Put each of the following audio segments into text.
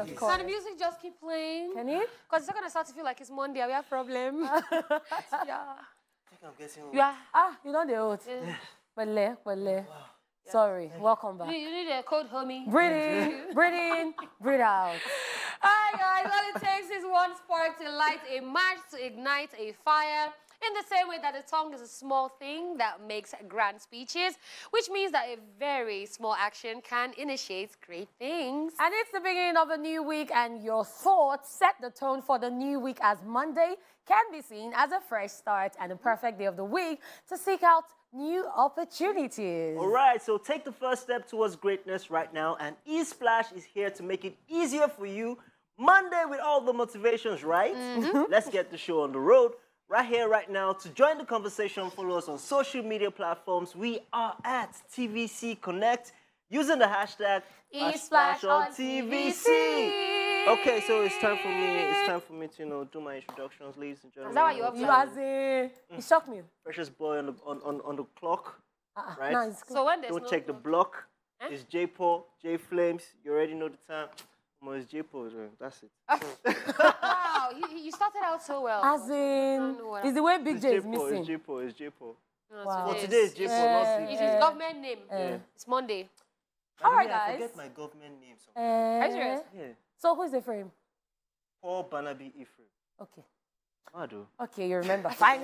of course. Can the music just keep playing? Can it? Because it's not going to start to feel like it's Monday. We have problem. Yeah. I think I'm guessing. Yeah. You know the oath. Pele. Wow. Sorry, welcome back. You need a code, homie. Breathe in, breathe in, breathe out. All right, guys. All it takes is one spark to light a match, to ignite a fire. In the same way that the tongue is a small thing that makes grand speeches, which means that a very small action can initiate great things. And it's the beginning of a new week, and your thoughts set the tone for the new week, as Monday can be seen as a fresh start and a perfect day of the week to seek out new opportunities. All right, so take the first step towards greatness right now, and ESplash is here to make it easier for you. Monday with all the motivations, right? Let's get the show on the road. Right here, right now. To join the conversation, follow us on social media platforms. We are at TVC Connect using the hashtag ESplash on TVC. Okay, so it's time for me. It's time for me to do my introductions, ladies and gentlemen. Is that what you have You as a... It shocked me. Precious boy on the clock, right? No, it's So when there's Don't no check the block. It's J Paul, J Flames. You already know the time. It's J Paul, that's it. Wow, you started out so well. As in, it's the way Big J is missing. It's J Paul, it's J Paul. No, Wow. Today is J Paul, not It's C. his government name. It's Monday. All right, I guys. forget my government name. Are you serious? Yeah. So who's the frame? Paul Barnaby Ephraim. Okay. I do. Okay, you remember. Fine.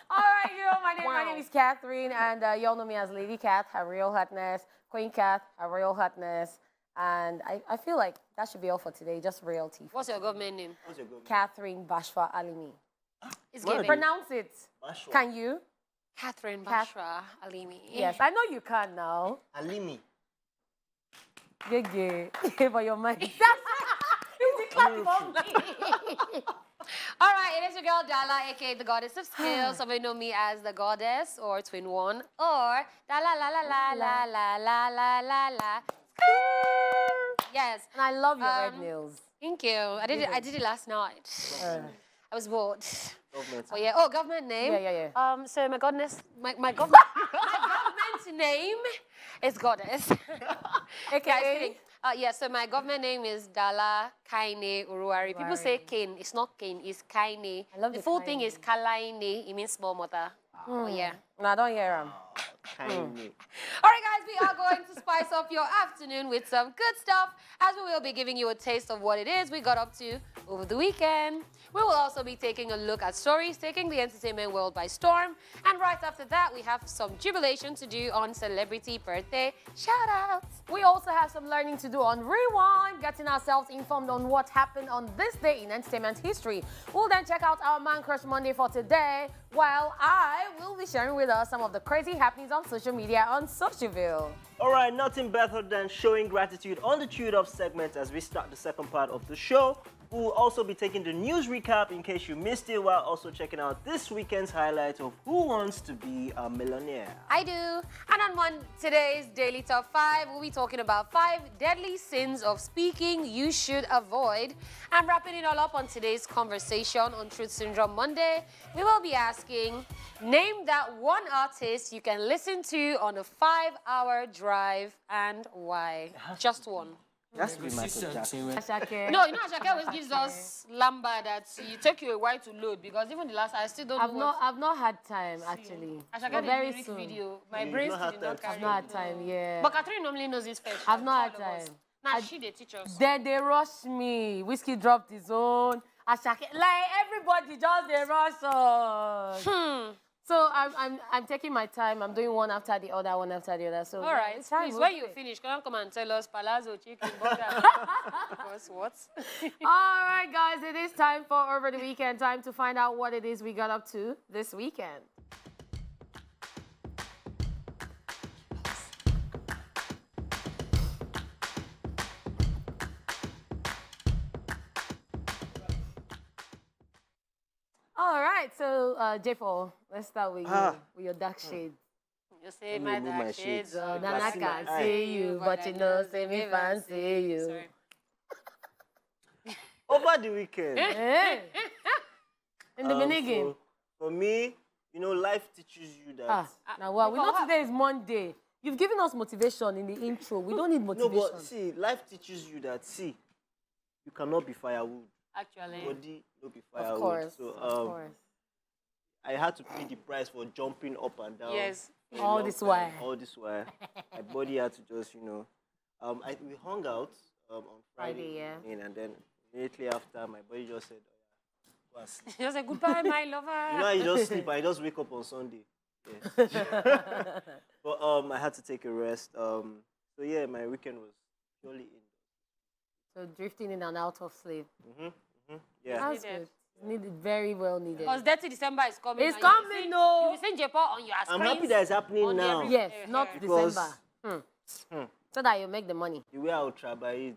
All right, my name is Catherine, and you all know me as Lady Cat, her real hotness, Queen Cat, her real hotness. And I feel like that should be all for today, just reality. What's your government name? What's your government? Catherine Bashwa Alimi. It's What? giving. Pronounce it. Bashwa. Can you? Catherine Bashra Alimi. Yes, I know you can now. Alimi. Yeah. But your mind. It's a clap for me. All right, it is your girl Dala, aka the Goddess of Skills. Some may know me as the Goddess or Twin One or Dala la la la la la la la la la. Yes. And I love your red nails. Thank you. I did it last night. I was bored. Government. Oh yeah. Oh, government name. Yeah. So my government my government name is Goddess. Okay. Yeah, so my government name is Dala Kaine Uruari. People say Kane. It's not Kane, it's Kaine. I love the the full Kaine. thing is Kalaine. It means small mother. Oh, yeah. No, I don't hear him. Kindly. All right, guys, we are going to spice up your afternoon with some good stuff, as we will be giving you a taste of what it is we got up to over the weekend. We will also be taking a look at stories taking the entertainment world by storm. And right after that, we have some jubilation to do on celebrity birthday shout-outs. We also have some learning to do on Rewind, getting ourselves informed on what happened on this day in entertainment history. We'll then check out our Man Crush Monday for today, while I will be sharing with us some of the crazy happenings on social media on Socialville. All right, nothing better than showing gratitude on the Chewed Up segment as we start the second part of the show. We'll also be taking the news recap in case you missed it, while also checking out this weekend's highlight of Who Wants to Be a Millionaire. I do. And on today's Daily Top 5, we'll be talking about 5 deadly sins of speaking you should avoid. And wrapping it all up on today's conversation on Truth Syndrome Monday, we will be asking, name that one artist you can listen to on a 5-hour drive and why. Just one. That's be Michael Jackson. Ashake. No, you know Ashake always gives us lamba that it take you a while to load, because even the last I still don't know. I've not had time actually. Ashake But did very lyric soon. video. My You've brain not still had did not time. carry I've not had it. time, yeah. But Catherine normally knows this first. I've not had All of us. time. Nah, she they teach us. Then they rush me. Whiskey dropped his own. Ashake, like everybody just they rush us. So I'm taking my time. I'm doing one after the other, So All right, it's time, please, when okay. you finish, come and tell us palazzo, chicken, burger. Because what? All right, guys, it is time for Over the Weekend. Time to find out what it is we got up to this weekend. All right, so J4, let's start with you, with your dark shades. You say Let me my remove dark my shades. shades. Oh, Nana see can't my see you, but you know, say me fancy you. Sorry. Over the weekend. Hey. In the mini game. For me, life teaches you that. Now, well, we know today is Monday. You've given us motivation in the intro. We don't need No, motivation. but see, life teaches you that, see, you cannot be firewood. Actually. Body no be firewood. Of course. So of course. I had to pay the price for jumping up and down. Yes. for a All long this time. while. All this while. My body had to just, we hung out on Friday yeah. evening, and then immediately after, my body just said, "Oh, yeah, go and sleep." She was like, goodbye, my lover. You know, you just sleep, and you just wake up on Sunday. Yes. But I had to take a rest. So yeah, my weekend was purely in. So drifting in and out of sleep. Yeah. That's needed. good. Needed, very well needed. Because Dirty December is coming. It's and you'll be coming, seeing- no. You'll be seeing Japan on your I'm screens. happy that it's happening on now. every- Yes, not Because- December. So that you make the money. The way I will travel is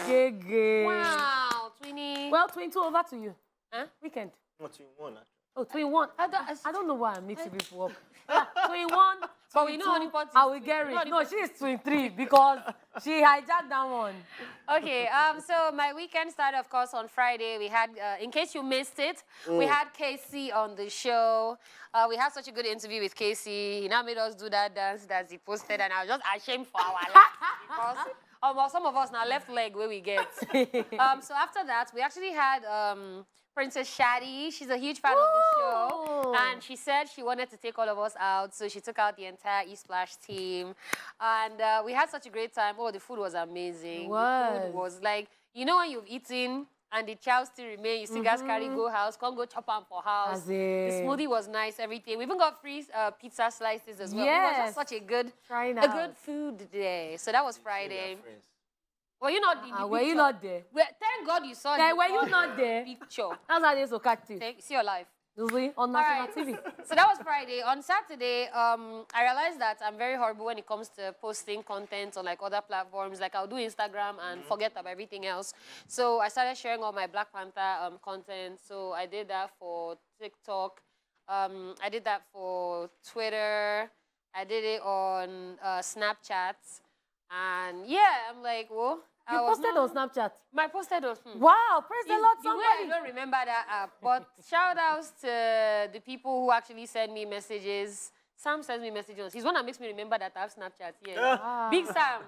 Gege. Wow, Twinnie. Well, 22 over to you. Huh? Weekend. not in one. Actually. Oh, 21. I don't know why I'm mixing people up. Yeah, 21. But we know 22, Honey Pot is I will get we know rich. Honey No, Pot she is 23 because she hijacked that one. Okay, so my weekend started, of course, on Friday. We had, in case you missed it, we had Casey on the show. We had such a good interview with Casey. He now made us do that dance that he posted, and I was just ashamed for our life because some of us now left leg where we get. So after that, we actually had Princess Shadi. She's a huge fan of the show, and she said she wanted to take all of us out, so she took out the entire ESplash team, and we had such a great time. Oh, the food was amazing. The food was like, you know, when you've eaten and the chow still remain, you still guys carry go house, can't go chop am for house. The smoothie was nice, everything. We even got free pizza slices as well. It was just such a good food day. So that was Friday. Were you not in the Were you picture? not there? Well, thank God you saw Hey, the were you not there? picture. That's how they so catch you. See your life. On national TV. So that was Friday. On Saturday, I realized that I'm very horrible when it comes to posting content on like other platforms. Like I'll do Instagram and forget about everything else. So I started sharing all my Black Panther content. So I did that for TikTok. I did that for Twitter. I did it on Snapchat. And yeah, I'm like, whoa. You posted on Snapchat? My posted on. Wow, praise the Lord, The way I don't remember that app, but shout outs to the people who actually send me messages. Sam sends me messages. He's one that makes me remember that I have Snapchat. Yeah. Big Sam.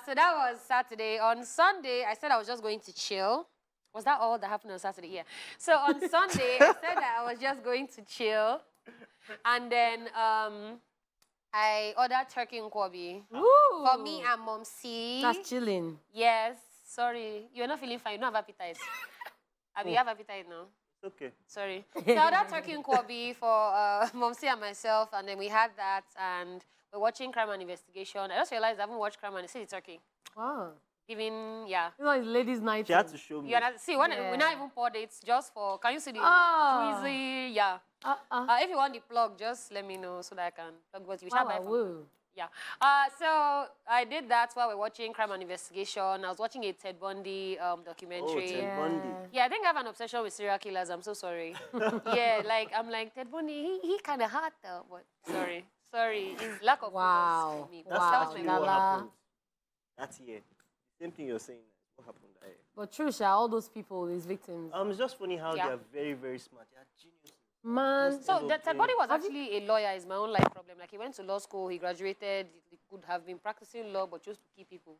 So that was Saturday. On Sunday, I said I was just going to chill. Was that all that happened on Saturday? Yeah. So on Sunday, I said that I was just going to chill. And then I ordered turkey and kwabi for me and Mom C. That's chilling. Yes. Sorry. You're not feeling fine. You don't have appetite. You have appetite now? It's okay. Sorry. So I ordered turkey and kwabi for Mom C and myself, and then we had that, and we're watching Crime and Investigation. I just realized I haven't watched Crime and Investigation. Turkey. Wow. Even, yeah. You know, it's ladies' night. She had to show me. See, when we not even poured it, just for, can you see the tweezy? Yeah. If you want the plug, just let me know so that I can plug what you shall buy from me. Yeah. So I did that while we're watching Crime and Investigation. I was watching a Ted Bundy documentary. Oh, Ted Bundy. Yeah, I think I have an obsession with serial killers. I'm so sorry. Yeah, like, I'm like, Ted Bundy, he kind of hot though, but sorry. His lack of focus for me. That's actually what happened that year. Same thing you're saying. What happened that year? But true, Sha, all those people, these victims. It's just funny how they are very, very smart. They are geniuses. Man. So Ted Bundy was actually a lawyer. Is my own life problem. Like he went to law school, he graduated, he could have been practicing law, but chose to kill people.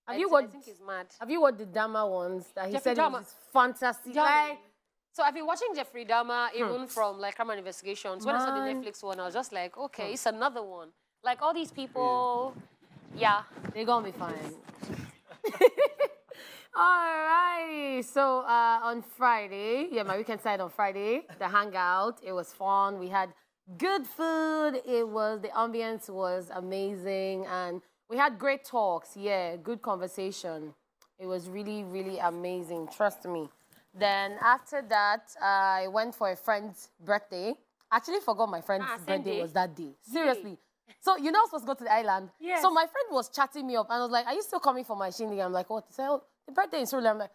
I think he's mad. Have you watched the Dahmer ones that he Jeffrey said it was fantastic? Like, so I've been watching Jeffrey Dahmer even from like Crime and Investigations. When I saw the Netflix one, I was just like, okay, it's another one. Like all these people, yeah, they're gonna be fine. Alrighty, so on Friday, my weekend started on Friday, the hangout, it was fun. We had good food, the ambience was amazing, and we had great talks, good conversation. It was really, really amazing, trust me. Then after that, I went for a friend's birthday. I actually forgot my friend's birthday was that day, seriously. So you know I was supposed to go to the island. Yes. So my friend was chatting me up and I was like, are you still coming for my shindig? I'm like, what? He said, oh, the birthday is really. I'm like,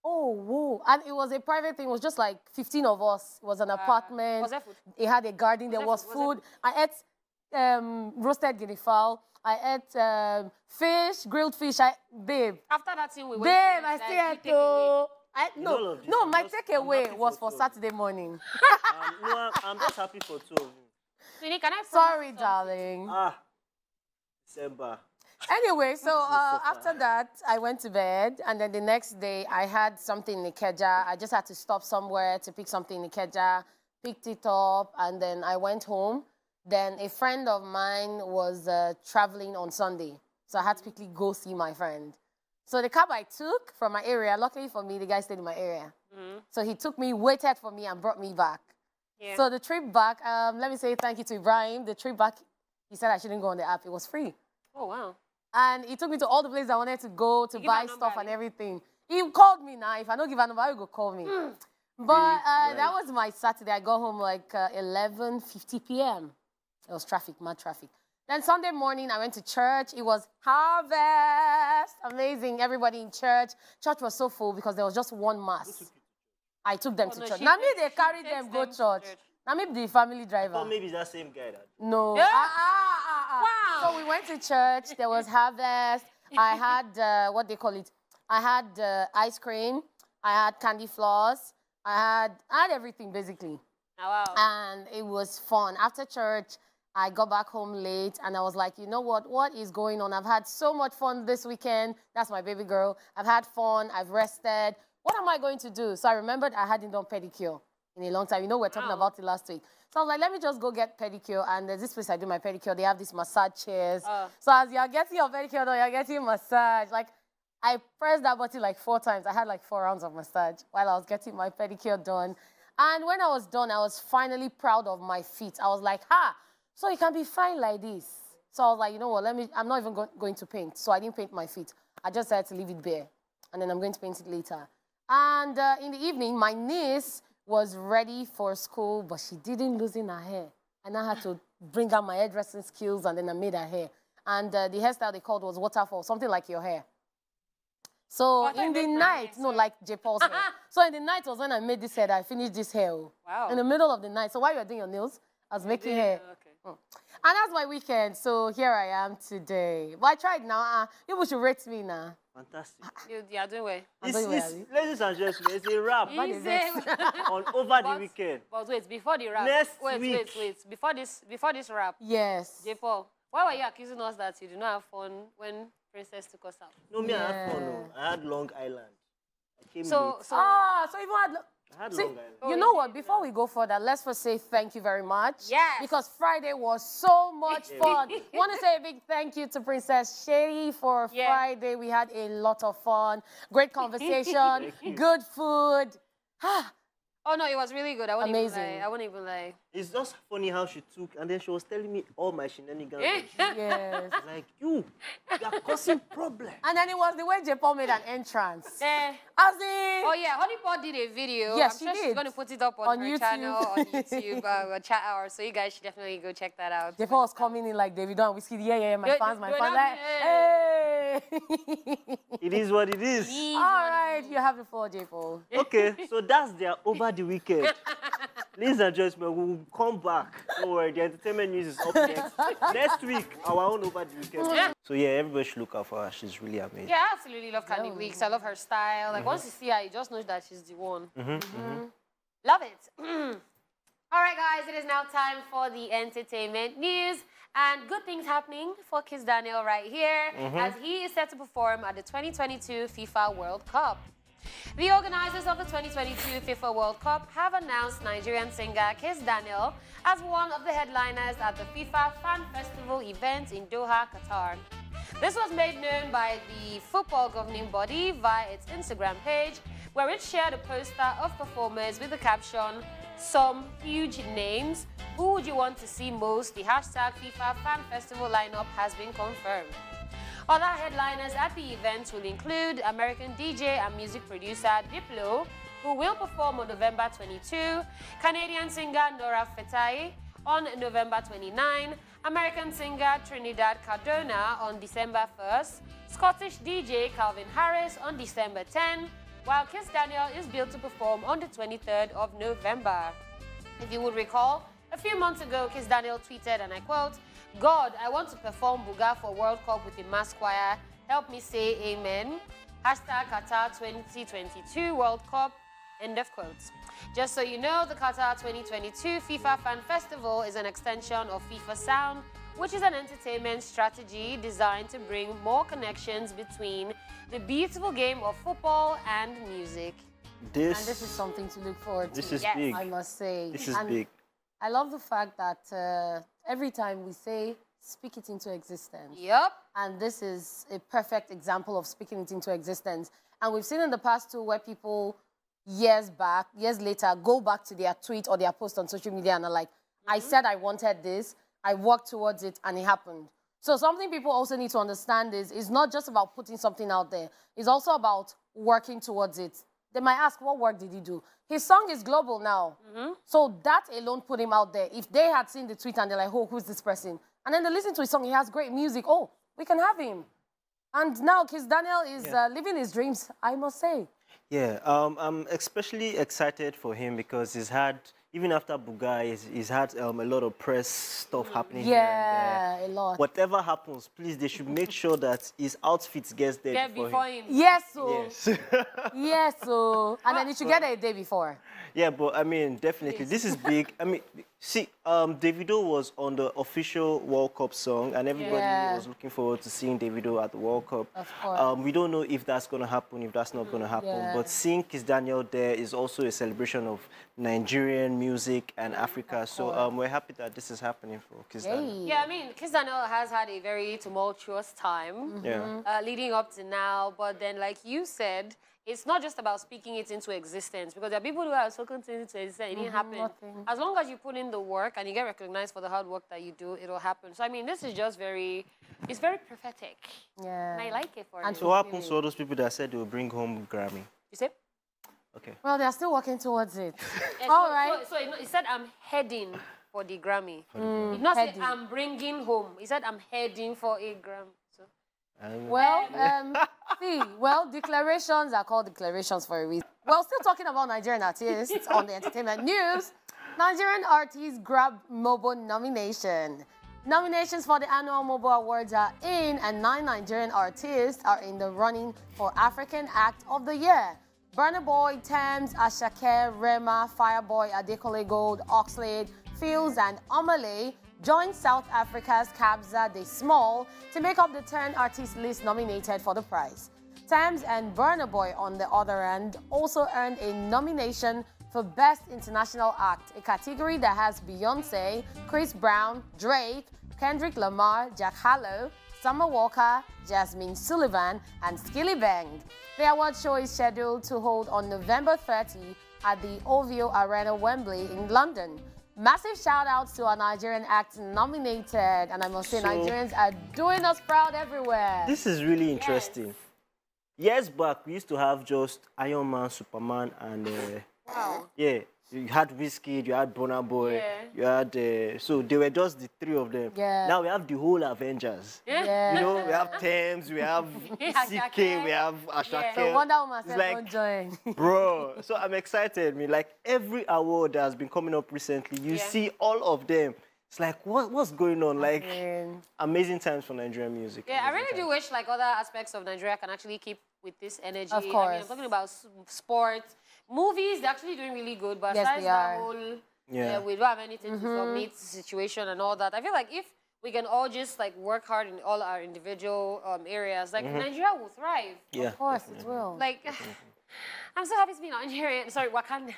oh, whoa. And it was a private thing. It was just like 15 of us. It was an apartment. Was there food? It had a garden. There was food. I ate roasted guinea fowl. I ate fish, grilled fish. Babe. After that thing, we went. Babe, I still ate to. No, my takeaway was for Saturday morning. No, I'm just happy for two of you. Can I Sorry, darling. December. Anyway, so after that, I went to bed, and then the next day, I had something in Ikeja. I just had to stop somewhere to pick something in Ikeja, picked it up, and then I went home. Then a friend of mine was traveling on Sunday, so I had to quickly go see my friend. So the cab I took from my area, luckily for me, the guy stayed in my area. So he took me, waited for me, and brought me back. Yeah. So the trip back, let me say thank you to Ibrahim. The trip back, he said I shouldn't go on the app. It was free. Oh, wow. And he took me to all the places I wanted to go to buy stuff and everything. He called me now. If I don't give a number, he will call me. But that was my Saturday. I got home like 11:50 p.m. It was traffic, mad traffic. Then Sunday morning, I went to church. It was harvest. Amazing. Everybody in church. Church was so full because there was just one mass. I took them to church. Now, me, they carried them, go church. Now, maybe the family driver. Or maybe it's that same guy. No. Yeah? Wow. So we went to church. There was harvest. I had, what they call it? I had ice cream. I had candy floss. I had everything, basically. Oh, wow. And it was fun. After church, I got back home late, and I was like, you know what? What is going on? I've had so much fun this weekend. That's my baby girl. I've had fun. I've rested. What am I going to do? So I remembered I hadn't done pedicure in a long time. You know, we were talking about it last week. So I was like, let me just go get pedicure. And there's this place I do my pedicure. They have these massage chairs. So as you're getting your pedicure done, you're getting massage. Like, I pressed that button like 4 times. I had like 4 rounds of massage while I was getting my pedicure done. And when I was done, I was finally proud of my feet. I was like, so it can be fine like this. So I was like, you know what, I'm not even going to paint. So I didn't paint my feet. I just had to leave it bare. And then I'm going to paint it later. And in the evening, my niece was ready for school, but she didn't loosen her hair. And I had to bring out my hairdressing skills, and then I made her hair. And the hairstyle they called was waterfall, something like your hair. So in the night, no, like J. Paul's hair. So in the night was when I made this hair, I finished this hair. Wow. In the middle of the night. So while you were doing your nails, I was making hair. Okay. And that's my weekend, so here I am today. But I tried now. People should rate me now. Fantastic. You are doing well. Ladies and gentlemen, it's a wrap on Over the Weekend. But wait, before the wrap. Next week. Wait. Before this wrap. Yes. J. Paul, why were you accusing us that you did not have fun when Princess took us out? No, me, I had fun. No. I had Long Island. I came late. So even I had See, Long Island. you know what? Before we go further, let's first say thank you very much. Yes. Because Friday was so much fun. Want to say a big thank you to Princess Sherry for Friday. We had a lot of fun. Great conversation. Good food. Oh, no, it was really good. I wouldn't Amazing. Even lie. I wouldn't even lie. It's just funny how she took, and then she was telling me all my shenanigans. Yes. Like, you're causing problems. And then it was the way J. Paul made an entrance. Oh, yeah, Honeypot did a video. Yes, I'm sure she's going to put it up on her YouTube. channel, on YouTube, or chat hour. So you guys should definitely go check that out. J. Paul was coming in like Davido and Whiskey. Yeah, my fans. Like, hey. It is what it is. All right, you have the floor, J. Paul. Okay, so that's their Over the Weekend. Ladies and gentlemen, we'll come back. Don't worry, the entertainment news is up next. Next week, our own Over the Weekend. So yeah, everybody should look out for her. She's really amazing. Yeah, I absolutely love Candy Weeks. I love her style. Like, once you see her, you just know that she's the one. Love it. All right, guys, it is now time for the entertainment news. And good things happening for Kiss Daniel right here, as he is set to perform at the 2022 FIFA World Cup. The organizers of the 2022 FIFA World Cup have announced Nigerian singer Kiss Daniel as one of the headliners at the FIFA Fan Festival event in Doha, Qatar. This was made known by the football governing body via its Instagram page, where it shared a poster of performers with the caption, "Some huge names. Who would you want to see most? The hashtag FIFA Fan Festival lineup has been confirmed." Other headliners at the event will include American DJ and music producer Diplo, who will perform on November 22, Canadian singer Nora Fatai on November 29, American singer Trinidad Cardona on December 1st, Scottish DJ Calvin Harris on December 10, while Kiss Daniel is billed to perform on the 23rd of November. If you would recall, a few months ago, Kiss Daniel tweeted, and I quote, "God, I want to perform Buga for World Cup with a mass choir. Help me say amen. Hashtag Qatar 2022 World Cup." End of quotes. Just so you know, the Qatar 2022 FIFA Fan Festival is an extension of FIFA Sound, which is an entertainment strategy designed to bring more connections between the beautiful game of football and music. And this is something to look forward to. This is big. I must say. This is big. I love the fact that every time we say, speak it into existence. Yep. And this is a perfect example of speaking it into existence. And we've seen in the past too where people years later, go back to their tweet or their post on social media and are like, I said I wanted this, I worked towards it, and it happened. So something people also need to understand is it's not just about putting something out there. It's also about working towards it. They might ask, what work did he do? His song is global now. So that alone put him out there. If they had seen the tweet and they're like, oh, who's this person? And then they listen to his song, he has great music. Oh, we can have him. And now Kiss Daniel is living his dreams, I must say. Yeah, I'm especially excited for him because he's had, even after Buga, he's had a lot of press stuff happening here and there. A lot. Whatever happens, please, they should make sure that his outfit gets there before him. Yes, so. Yes. Yes, so. And then you should get there a day before. Yeah, but I mean, definitely, this is big. I mean, see, Davido was on the official World Cup song, and everybody was looking forward to seeing Davido at the World Cup. Of course. We don't know if that's going to happen, if that's not going to happen, but seeing Kiss Daniel there is also a celebration of Nigerian music and Africa. So we're happy that this is happening for Kiss Daniel. Yeah, I mean, Kiss Daniel has had a very tumultuous time leading up to now, but then, like you said, it's not just about speaking it into existence, because there are people who have spoken to it into existence, it didn't happen. Nothing. As long as you put in the work and you get recognized for the hard work that you do, it'll happen. So, I mean, this is just it's very prophetic. Yeah. And I like it for And you. So what happens to all those people that said they will bring home Grammy? You say? Okay. Well, they're still working towards it. All right. So he said, I'm heading for the Grammy. He did not say, I'm bringing home. He said, I'm heading for a Grammy. So. Well, declarations are called declarations for a reason. Well, still talking about Nigerian artists on the entertainment news, Nigerian artists grab MOBO nomination. Nominations for the annual MOBO Awards are in, and 9 Nigerian artists are in the running for African Act of the Year. Burna Boy, Thames, Ashake, Rema, Fireboy, Adekole Gold, Oxlade, Fields, and Omale joined South Africa's Kabza De Small to make up the 10 artist list nominated for the prize. Thames and Burna Boy, on the other end, also earned a nomination for Best International Act, a category that has Beyoncé, Chris Brown, Drake, Kendrick Lamar, Jack Harlow, Summer Walker, Jasmine Sullivan, and Skilly Bang. The award show is scheduled to hold on November 30 at the OVO Arena, Wembley in London. Massive shout-outs to our Nigerian acts nominated, and I must say, Nigerians are doing us proud everywhere. This is really interesting. Years back, we used to have just Iron Man, Superman, and you had Wizkid, you had Burna Boy, you had so they were just the 3 of them. Now we have the whole Avengers. You know, we have Thames, we have CK, we have Ashake. So Wonder Woman said, don't join. Bro, so I'm excited. I mean, like every award that has been coming up recently, you see all of them. It's like, what's going on? Like, amazing times for Nigerian music. Yeah, I really do wish like other aspects of Nigeria can actually keep with this energy. Of course. I mean, I'm talking about sports, movies, they're actually doing really good. But besides that whole, we don't have anything to submit situation and all that. I feel like if we can all just like work hard in all our individual areas, like Nigeria will thrive. Yeah, of course it will. Like, I'm so happy to be Nigerian. Sorry, Wakandan.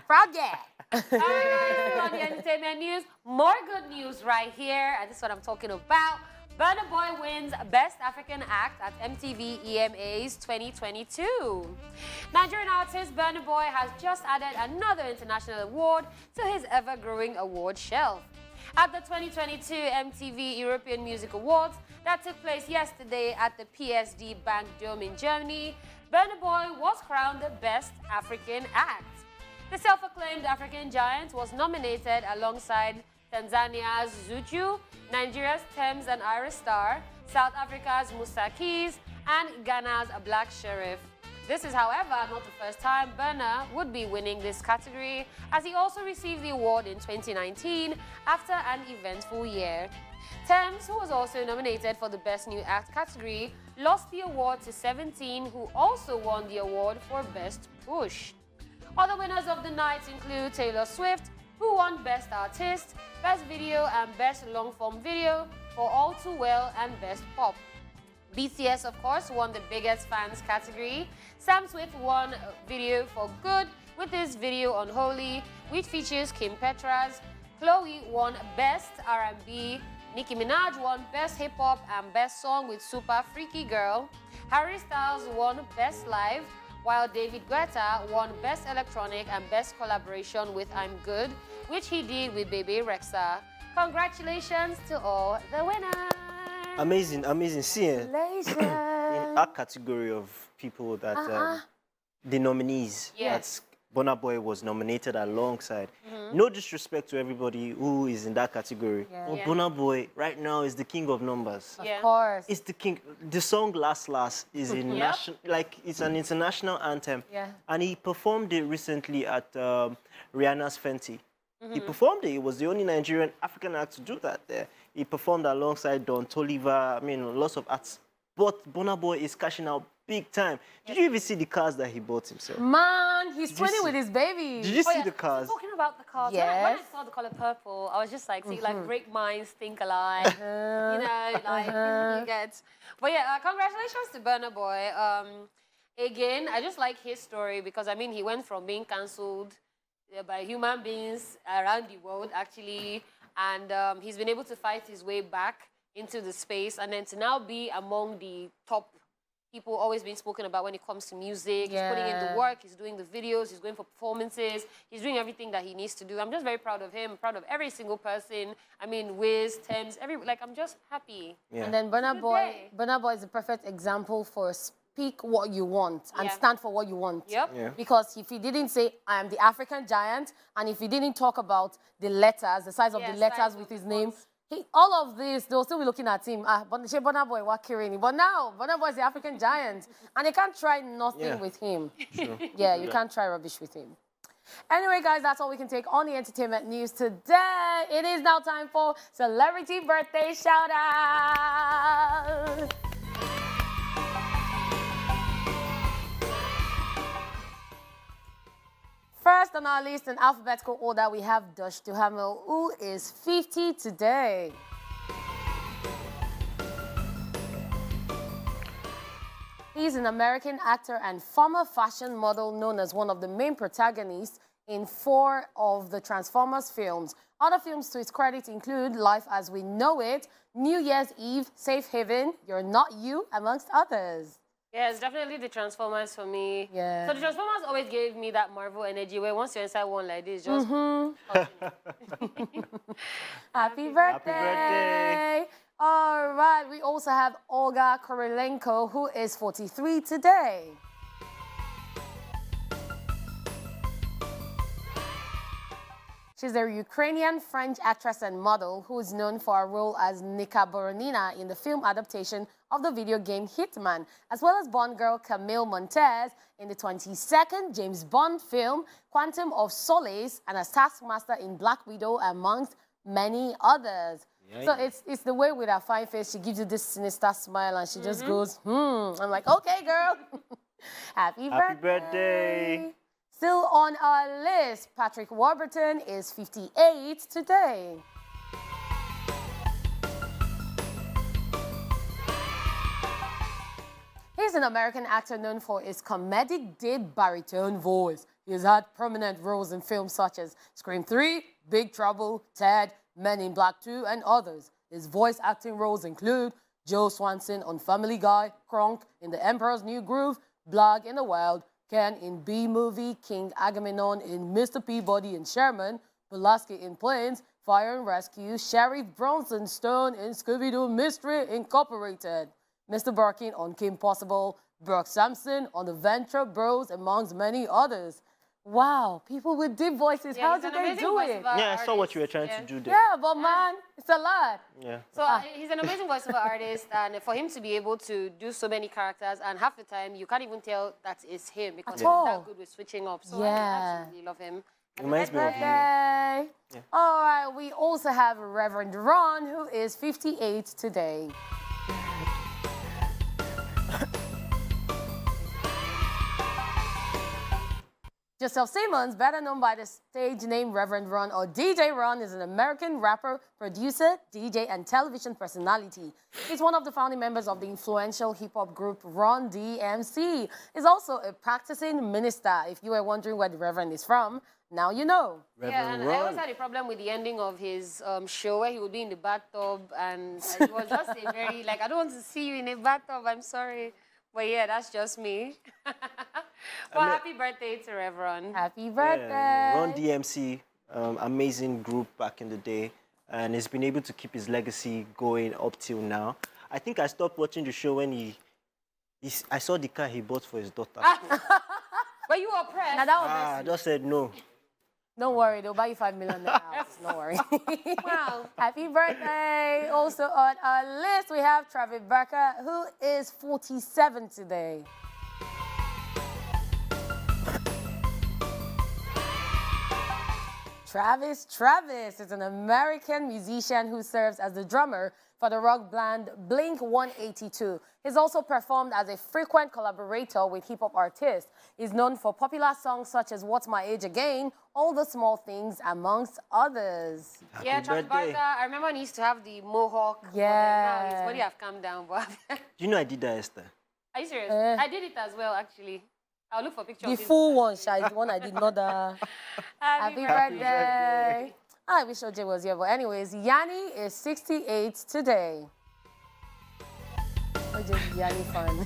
Proud yeah. All right, on the entertainment news, more good news right here, and this is what I'm talking about. Burna Boy wins Best African Act at MTV EMAs 2022. Nigerian artist Burna Boy has just added another international award to his ever-growing award shelf. At the 2022 MTV European Music Awards that took place yesterday at the PSD Bank Dome in Germany, Burna Boy was crowned the Best African Act. The self-acclaimed African giant was nominated alongside Tanzania's Zuchu, Nigeria's Thames and Iris Star, South Africa's Musa Keys, and Ghana's Black Sheriff. This is, however, not the first time Burna would be winning this category, as he also received the award in 2019 after an eventful year. Thames, who was also nominated for the Best New Act category, lost the award to 17, who also won the award for Best Push. Other winners of the night include Taylor Swift, who won Best Artist, Best Video and Best Long-Form Video for All Too Well and Best Pop. BTS, of course, won the Biggest Fans category. Sam Smith won Video for Good with his video Unholy, which features Kim Petras. Chloe won Best R&B. Nicki Minaj won Best Hip Hop and Best Song with Super Freaky Girl. Harry Styles won Best Live, while David Guetta won Best Electronic and Best Collaboration with I'm Good, which he did with Bebe Rexha. Congratulations to all the winners. Amazing, amazing. See, Congratulations. in our category of people that the nominees, that's Burna Boy was nominated alongside. No disrespect to everybody who is in that category. But Burna Boy right now is the king of numbers. Of course. It's the king. The song Last Last is a it's an international anthem. And he performed it recently at Rihanna's Fenty. He performed it. He was the only Nigerian African act to do that there. He performed alongside Don Toliver, I mean, lots of acts. But Burna Boy is cashing out big time. Did you even see the cars that he bought himself? Man, he's twinning with his baby. Did you see the cars? So talking about the cars, when I saw the color purple, I was just like, see, like great minds think alike. You know, like you get. But yeah, congratulations to Burna Boy. Again, I just like his story because I mean, he went from being cancelled by human beings around the world, actually, and he's been able to fight his way back into the space, and then to now be among the top people always being spoken about when it comes to music. He's putting in the work, he's doing the videos, he's going for performances, he's doing everything that he needs to do. I'm just very proud of him, proud of every single person. I mean, Wiz, Thames, I'm just happy. And then Burna Boy is the perfect example for speak what you want and stand for what you want. Because if he didn't say, I am the African giant, and if he didn't talk about the letters, the size of the letters with his name, all of this, they'll still be looking at him. Burna Boy, what Kirini? But now, Burna Boy is the African giant, and they can't try nothing with him. You can't try rubbish with him. Anyway, guys, that's all we can take on the entertainment news today. It is now time for Celebrity Birthday Shout-Out. First on our list in alphabetical order, we have Dush Duhamel, who is 50 today. He's an American actor and former fashion model known as one of the main protagonists in 4 of the Transformers films. Other films to his credit include Life as We Know It, New Year's Eve, Safe Haven, You're Not You, amongst others. Yeah, it's definitely the Transformers for me. So the Transformers always gave me that Marvel energy where once you're inside one like this, just... Happy birthday! All right, we also have Olga Kurylenko, who is 43 today. She's a Ukrainian-French actress and model who is known for her role as Nika Boronina in the film adaptation of the video game Hitman, as well as Bond girl Camille Montez in the 22nd James Bond film Quantum of Solace, and as Taskmaster in Black Widow, amongst many others. So it's the way with her fine face, she gives you this sinister smile and she just goes, I'm like, okay, girl. Happy birthday. Still on our list, Patrick Warburton is 58 today. He's an American actor known for his comedic deep baritone voice. He has had prominent roles in films such as Scream 3, Big Trouble, Ted, Men in Black 2, and others. His voice acting roles include Joe Swanson on Family Guy, Kronk in The Emperor's New Groove, Blag in the Wild, Ken in B-Movie, King Agamemnon in Mr. Peabody and Sherman, Pulaski in Planes, Fire and Rescue, Sheriff Bronson Stone in Scooby-Doo Mystery Incorporated, Mr. Birkin on Kim Possible, Brooke Sampson on The Venture Bros, amongst many others. Wow, people with deep voices, how did they do it? Yeah, I saw what you were trying to do there. Yeah, but man, it's a lot. So he's an amazing voiceover artist, and for him to be able to do so many characters, and half the time you can't even tell that it's him because he's that good with switching up. So I absolutely love him. Reminds me of you. All right, we also have Reverend Ron, who is 58 today. Joseph Simmons, better known by the stage name Reverend Ron or DJ Ron, is an American rapper, producer, DJ, and television personality. He's one of the founding members of the influential hip-hop group Run DMC. He's also a practicing minister. If you were wondering where the Reverend is from, now you know. And I always had a problem with the ending of his show where he would be in the bathtub, and it was just a very, like, I don't want to see you in a bathtub, I'm sorry. But yeah, that's just me. Well, happy birthday to Reverend. Happy birthday. Yeah, Run DMC, amazing group back in the day, and he's been able to keep his legacy going up till now. I think I stopped watching the show when I saw the car he bought for his daughter. But you were pressed. Now that was I just said no. Don't worry, they'll buy you $5 million in the house. Don't worry. Wow. Happy birthday. Also on our list, we have Travis Barker, who is 47 today. Travis is an American musician who serves as the drummer for the rock band Blink-182. He's also performed as a frequent collaborator with hip-hop artists. He's known for popular songs such as What's My Age Again, All the Small Things, amongst others. Yeah, Travis Barker, I remember when he used to have the mohawk. Yeah. Now his body have calmed down. But Do you know I did that, Esther? are you serious? I did it as well, actually. I'll look for pictures. The full one, Shai, the one I did not. Happy birthday. I wish OJ was here, but anyways, Yanni is 68 today. OJ Yanni fan.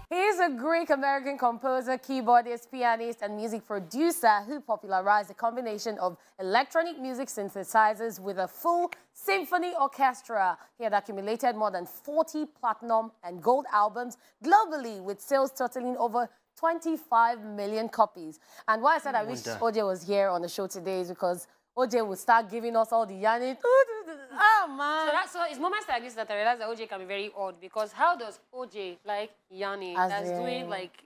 He is a Greek-American composer, keyboardist, pianist, and music producer who popularized a combination of electronic music synthesizers with a full symphony orchestra. He had accumulated more than 40 platinum and gold albums globally, with sales totaling over 25 million copies. And why I said I wish OJ was here on the show today is because OJ would start giving us all the Yanni. Oh, man. So it's moments like this that I realize that OJ can be very odd, because how does OJ like Yanni that's doing like,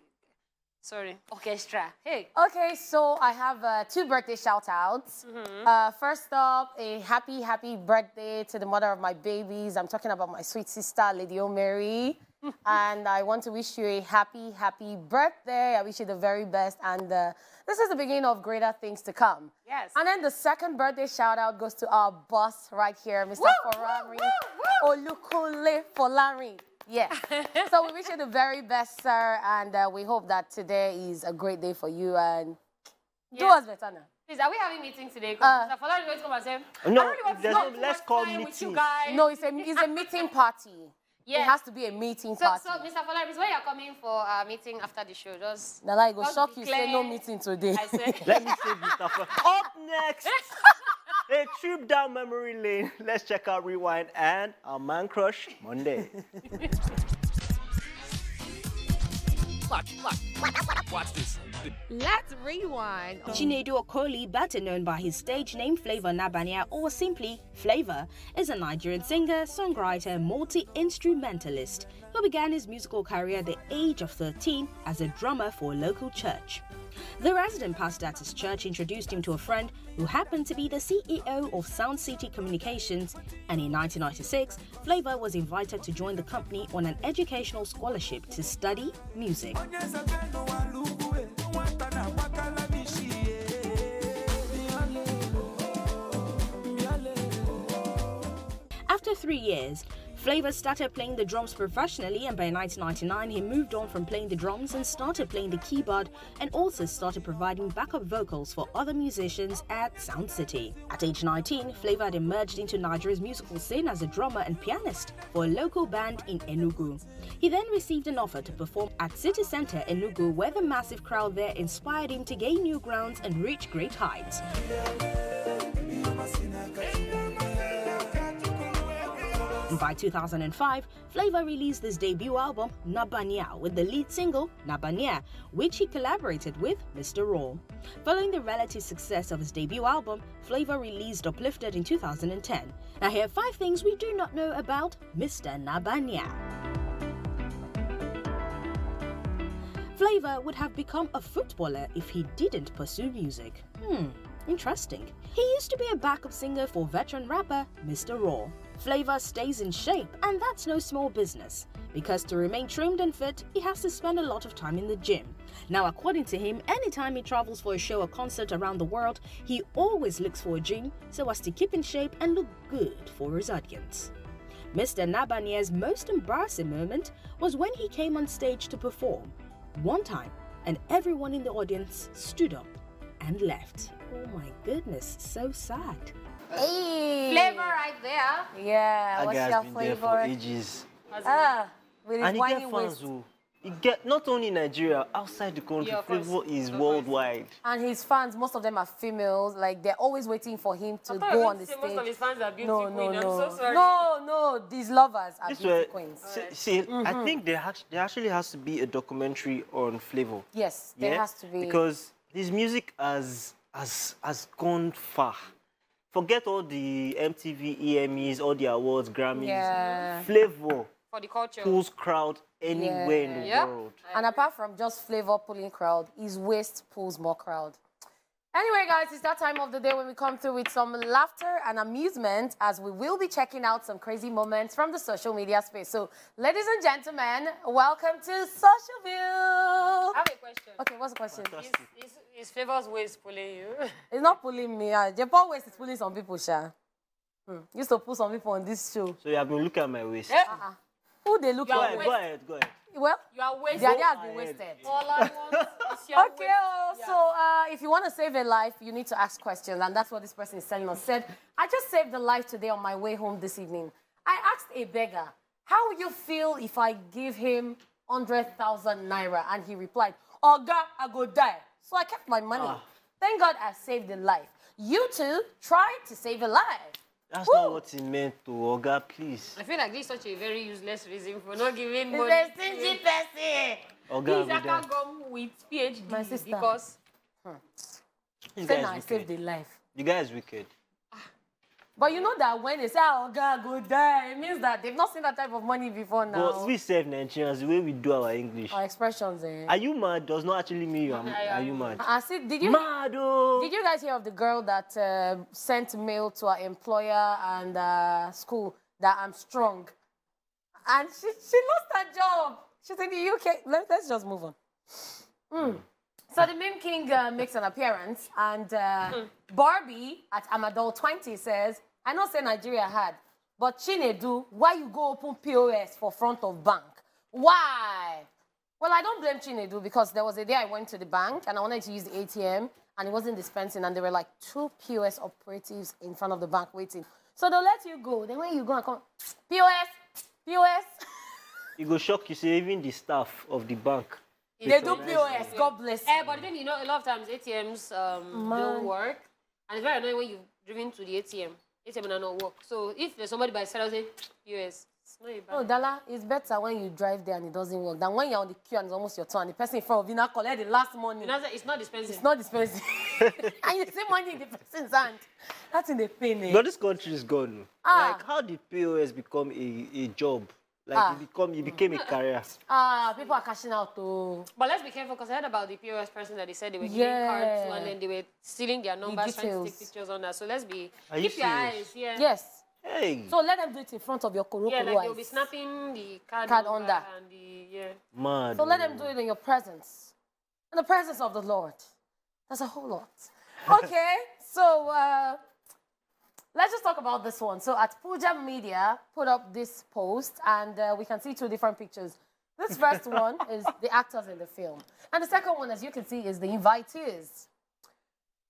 orchestra? Hey. Okay, so I have 2 birthday shout-outs. First up, a happy birthday to the mother of my babies. I'm talking about my sweet sister, Lady O'Mary. And I want to wish you a happy birthday. I wish you the very best. And this is the beginning of greater things to come. Yes. And then the second birthday shout-out goes to our boss right here, Mr. Forari Olukule Folari. Yeah. So we wish you the very best, sir. And we hope that today is a great day for you. And do us better now. Please, are we having meeting today? Mr. Folari is going to come and say, No, let's call meeting. No, it's a meeting party. Yeah. It has to be a meeting party. So, Mr. Folari, when you're coming for a meeting after the show, just... Now, I go shock you, say no meeting today. I said... Let me save Mr. Folari. Up next, a trip down memory lane. Let's check out Rewind and our Man Crush Monday. Watch this. Let's rewind. Chinedu Okoli, better known by his stage name Flavor Nabania or simply Flavor, is a Nigerian singer, songwriter, multi-instrumentalist who began his musical career at the age of 13 as a drummer for a local church. The resident pastor at his church introduced him to a friend who happened to be the CEO of Sound City Communications, and in 1996, Flavor was invited to join the company on an educational scholarship to study music. After 3 years, Flavor started playing the drums professionally, and by 1999 he moved on from playing the drums and started playing the keyboard, and also started providing backup vocals for other musicians at Sound City. At age 19, Flavor had emerged into Nigeria's musical scene as a drummer and pianist for a local band in Enugu. He then received an offer to perform at City Centre Enugu, where the massive crowd there inspired him to gain new grounds and reach great heights. By 2005, Flavor released his debut album, Nabania, with the lead single, Nabania, which he collaborated with Mr. Raw. Following the relative success of his debut album, Flavor released Uplifted in 2010. Now here are 5 things we do not know about Mr. Nabania. Flavor would have become a footballer if he didn't pursue music. Interesting. He used to be a backup singer for veteran rapper Mr. Raw. Flavor stays in shape, and that's no small business. Because to remain trimmed and fit, he has to spend a lot of time in the gym. Now, according to him, anytime he travels for a show or concert around the world, he always looks for a gym so as to keep in shape and look good for his audience. Mr. Nabanier's most embarrassing moment was when he came on stage to perform. One time, and everyone in the audience stood up and left. Oh my goodness, so sad. Hey. Flavor right there. Yeah, That what's guy's your been flavor? there for ages. With his And he whiny get waist. fans who he get not only in Nigeria, outside the country. Yeah, of course. Flavor is Of course. worldwide. And his fans, most of them are females. Like, they're always waiting for him to go on the stage. Most of his fans are beauty No, queen. no, I'm no. so sorry. No, these lovers are This beauty way, queens. see, I think there actually has to be a documentary on Flavor. Yes, there has to be. Because his music has gone far. Forget all the MTV, EMEs, all the awards, Grammys. Yeah. Flavor For the culture. pulls crowd anywhere in the Yeah. world. And apart from just flavor pulling crowd, his waist pulls more crowd. Anyway, guys, it's that time of the day when we come through with some laughter and amusement, as we will be checking out some crazy moments from the social media space. So, ladies and gentlemen, welcome to Social View. I have a question. Okay, what's the question? Is Flavor's waist pulling you? It's not pulling me. Japan waist is pulling some people, Sha. Used to pull some people on this show. So you have been looking at my waist. Who they look Go at? ahead, go ahead, go ahead. Well, You are wasted. the idea has been ahead. wasted. All I want is your Okay, waist. so if you want to save a life, you need to ask questions, and that's what this person is telling us. Said, I just saved a life today on my way home this evening. I asked a beggar, how would you feel if I give him 100,000 naira? And he replied, Oga, I go die. So I kept my money. Thank God I saved a life. You too, try to save a life. That's not what he meant to, Oga, please. I feel like this is such a very useless reason for not giving He's money. a stingy person. Oga, Please, go I there. can't go with PhD. My sister. Because This Say guy now I is saved wicked. a life. The guy is wicked. But you know that when they say, oh, God, go die, it means that they've not seen that type of money before now. But we serve Nigerians the way we do our English. Our expressions, eh? Are you mad does not actually mean are you mad? I see, did you guys hear of the girl that sent mail to her employer and school that I'm strong? And she lost her job. She's in the UK. Let's just move on. So the meme king makes an appearance, and Barbie at Amadol 20 says, I know say Nigeria had, but Chinedu, why you go open POS for front of bank? Why? Well, I don't blame Chinedu, because there was a day I went to the bank and I wanted to use the ATM and it wasn't dispensing, and there were like 2 POS operatives in front of the bank waiting. So they'll let you go. Then when you go and come, POS. It go shock you, say even the staff of the bank. They do POS. God bless you. but then, you know, a lot of times ATMs don't work. And it's very annoying when you've driven to the ATM will not work. So if there's somebody by the side, I'll say, POS. It's not a bad. Oh, Dala, it's better when you drive there and it doesn't work than when you're on the queue and it's almost your turn. And the person in front of you now collect the last money. You know, it's not dispensing. It's not dispensing. And you see money in the person's hand. That's in the pain, eh? But this country is gone. Like, how did POS become a job? Like, you became a career. People are cashing out too. But let's be careful, because I heard about the POS person that they said they were giving cards to, and then they were stealing their numbers, trying to take pictures on that. So let's be... Are you keep your serious? eyes, yeah. Yes. Hey. So let them do it in front of your Koro Yeah, Koro like they'll eyes. be snapping the card Card number under. and the... Yeah. Mad. So let them do it in your presence. In the presence of the Lord. That's a whole lot. Okay, so let's just talk about this one. So at Puja Media put up this post, and we can see 2 different pictures. This first one is the actors in the film. And the second one, as you can see, is the invitees.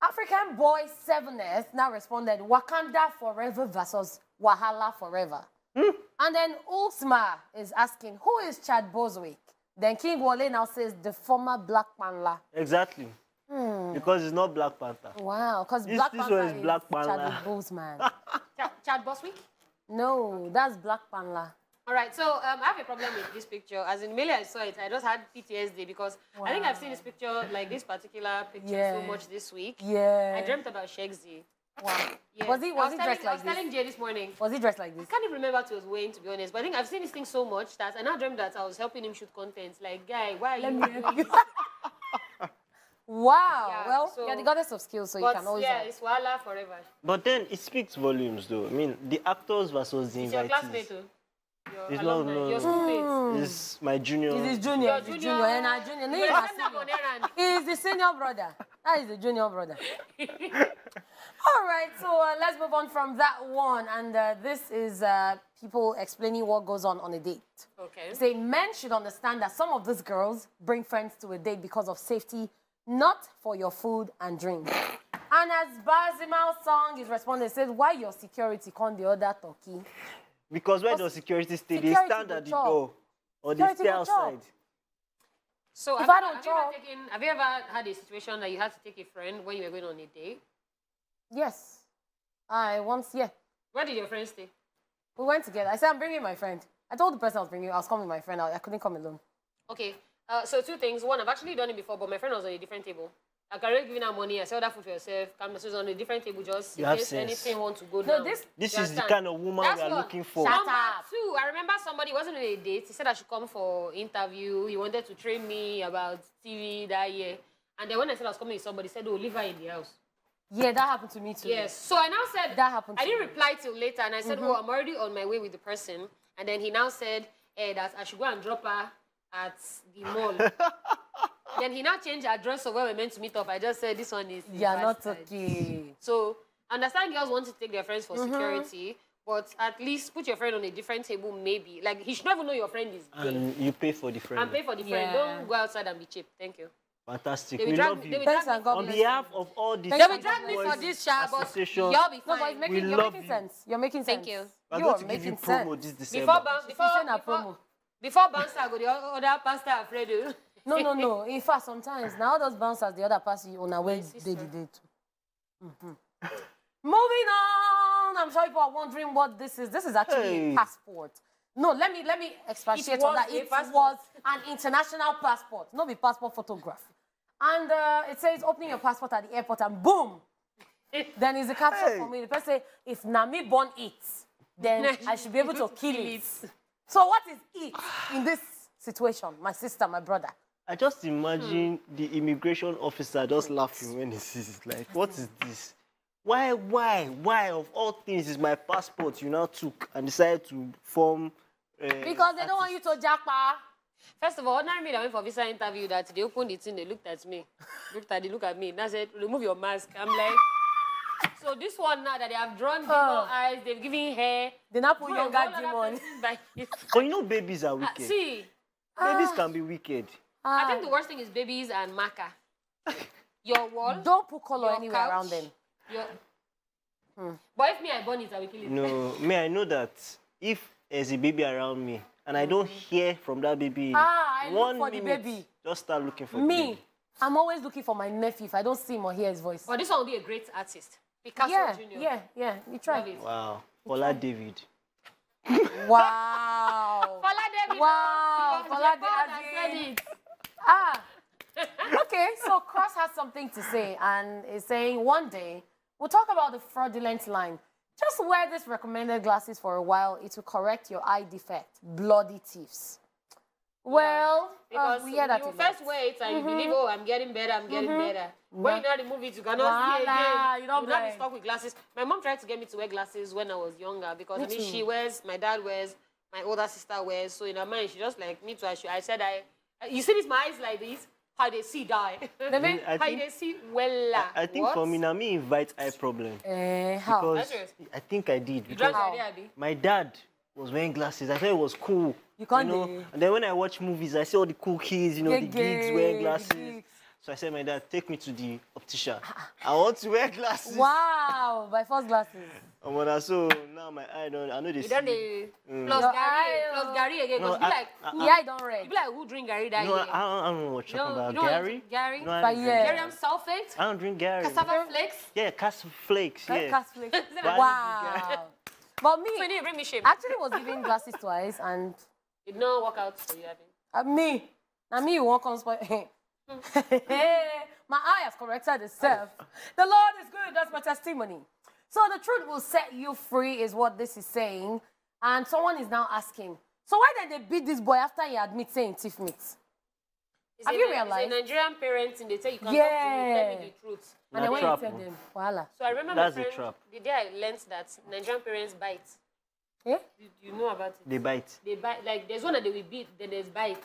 African Boy 7th now responded, Wakanda Forever versus Wahala Forever. And then Ulsma is asking, who is Chad Boswick? Then King Wale now says, the former Black Panther. Exactly. Because it's not Black Panther. Wow, because This Black one Panther is Black Panther. Chadwick Boseman. Chad Boswick? No, that's Black Panther. All right, so I have a problem with this picture. As in, immediately I saw it, I just had PTSD, because I think I've seen this picture, like this particular picture, so much this week. Yeah. I dreamt about Sheikh Z. Wow. Yeah. Was he dressed I like was telling this? Jay this morning. Was he dressed like this? I can't even remember what he was wearing, to be honest. But I think I've seen this thing so much that I now dreamt that I was helping him shoot content. Like, guy, why are you doing this? Wow. Yeah, well, so- you're the goddess of skills, so you can always... yeah, it's Wala forever. But then it speaks volumes, though. I mean, the actors versus the It's your invitees. classmate, too. It's not, no. Your schoolmate. It's my junior. He's his junior. Your He's his junior. junior. And our junior. No, You he's better our send them senior. on errand. He's the senior brother. That is the junior brother. All right, so let's move on from that one. And this is people explaining what goes on a date. Okay. Say men should understand that some of these girls bring friends to a date because of safety, not for your food and drink. And as Bazimal's song is responding, it says, why your security can't the other turkey? Because when the security stay, they Security stand go at the chop. door. Or they Security stay go chop. outside. So If have, I don't have you ever had a situation that you had to take a friend when you were going on a date? Yes. I once, yeah. Where did your friend stay? We went together. I said, I'm bringing my friend. I told the person I was coming with my friend. I couldn't come alone. Okay. So two things. One, I've actually done it before, but my friend was on a different table. I can already give her money. I sell that food for yourself. Come, this is on a different table. Just You in have case sense. anything wants to go No, down. this This You is the understand? kind of woman That's we are what- looking for. Shut Number up. two, I remember somebody wasn't on a date. He said I should come for interview. He wanted to train me about TV that year. And then when I said I was coming with somebody, he said, oh, leave her in the house. Yeah, that happened to me too. Yes. So I now said, That happened I to didn't me. reply till later. And I said, oh, I'm already on my way with the person. And then he now said that I should go and drop her at the mall. Then he now changed the address of where we're meant to meet up. I just said, this one is... the You're not bastard. okay. So, understand girls want to take their friends for security, but at least put your friend on a different table, maybe. Like, he should never know your friend is gay. And you pay for the friend. And pay for the friend. Yeah. Don't go outside and be cheap. Thank you. Fantastic. They will We drag love me- you. they will Thanks drag and me- God On bless behalf of all the They They will drag me boys for this, Sha, but association, y'all be No, fine. but it's making, We you're love making you. sense. You're making sense. Thank you. We're You going are to give you making promo sense. this December. Send a promo. Before bouncer, I go the other pastor Alfredo. No. In fact, sometimes now those bouncers, the other person on our way, sister. they did too. Moving on. I'm sure people are wondering what this is. This is actually Hey. a passport. No, let me expatiate It on was that. a It passport. was an international passport, not a passport photograph. And it says opening your passport at the airport and boom. Then is the caption Hey. for me. The person say, if Nami born it, then I should be able to kill it. So what is it in this situation? My sister, my brother. I just imagine the immigration officer just laughing when he sees it. Like, what is this? Why of all things is my passport you now took and decided to form... Because they don't want you to jackpot. First of all, ordinary me that went for visa interview that they opened it in, they looked at me. They looked at me. And I said, remove your mask. I'm like, so this one now that they have drawn demon eyes, they've given hair. They now put Bro, younger all other demon. persons by it. But you know babies are wicked. See, Babies can be wicked. I think the worst thing is babies and marker. Your wall, Don't put color your anywhere couch, around them. Your... But if me, I burn it, I will kill it. No, me, I know that if there's a baby around me and I don't hear from that baby in I look 1 for the minute, baby. just start looking for the Me, baby. I'm always looking for my nephew if I don't see him or hear his voice. But this one will be a great artist. Picasso Jr. Yeah. You try. Love it. Wow. Ola David. Wow. Fala David. Wow, Because Fala your father David. said it. Okay, so Cross has something to say and is saying one day we'll talk about the fraudulent line. Just wear these recommended glasses for a while. It will correct your eye defect. Bloody thieves. Well, Because we hear that you a lot. first wait and you believe, oh, I'm getting better, I'm getting better. When you know the movie, you cannot see Voila, again. you don't You not be blind. stuck with glasses. My mom tried to get me to wear glasses when I was younger because Me I mean, too. she wears, my dad wears, my older sister wears. So in her mind, she just like me too. I said, you see this, my eyes like this? How they see die. They make, I How think- they see well. I think for me, now me invite eye problem. how? Because Serious? I think I did. You drank Because already, Abi? my dad was wearing glasses. I thought it was cool. You can't know? do- And then when I watch movies, I see all the cool kids, the gigs wearing the glasses. gigs. So I said, my dad, take me to the optician. I want to wear glasses. Wow, by first glasses. And when I saw now my eye don't, I know they You see. done the plus Your Gary, eye, plus Gary again. No, Because you be like, Yeah, I don't you read. be like, who drink Gary that No, year? I don't know what you're talking about. you know Gary? Gary? No, I But don't drink yeah. Gary. Garium sulfate? I don't drink Gary. Cassava flakes? Yeah, castle flakes. Yeah. Catholic. But I don't Wow. But me, So you need to bring me shame. actually was giving glasses twice and It did not work out for you, Abby. me. Now me, you won't come spoil. My eye has corrected itself. The Lord is good. That's my testimony. So the truth will set you free is what this is saying. And someone is now asking, so why did they beat this boy after he admits saying thief meat? It's Have a- you realized? It's a Nigerian parents and they say you can talk to Yeah. me, tell me the truth. And then when trap, you tell oh. them, voila. So I remember That's my a friend, trap. the day I learned that Nigerian parents bite. Yeah? You know about it? They bite. They bite. Like, there's one that they will beat, then there's bite.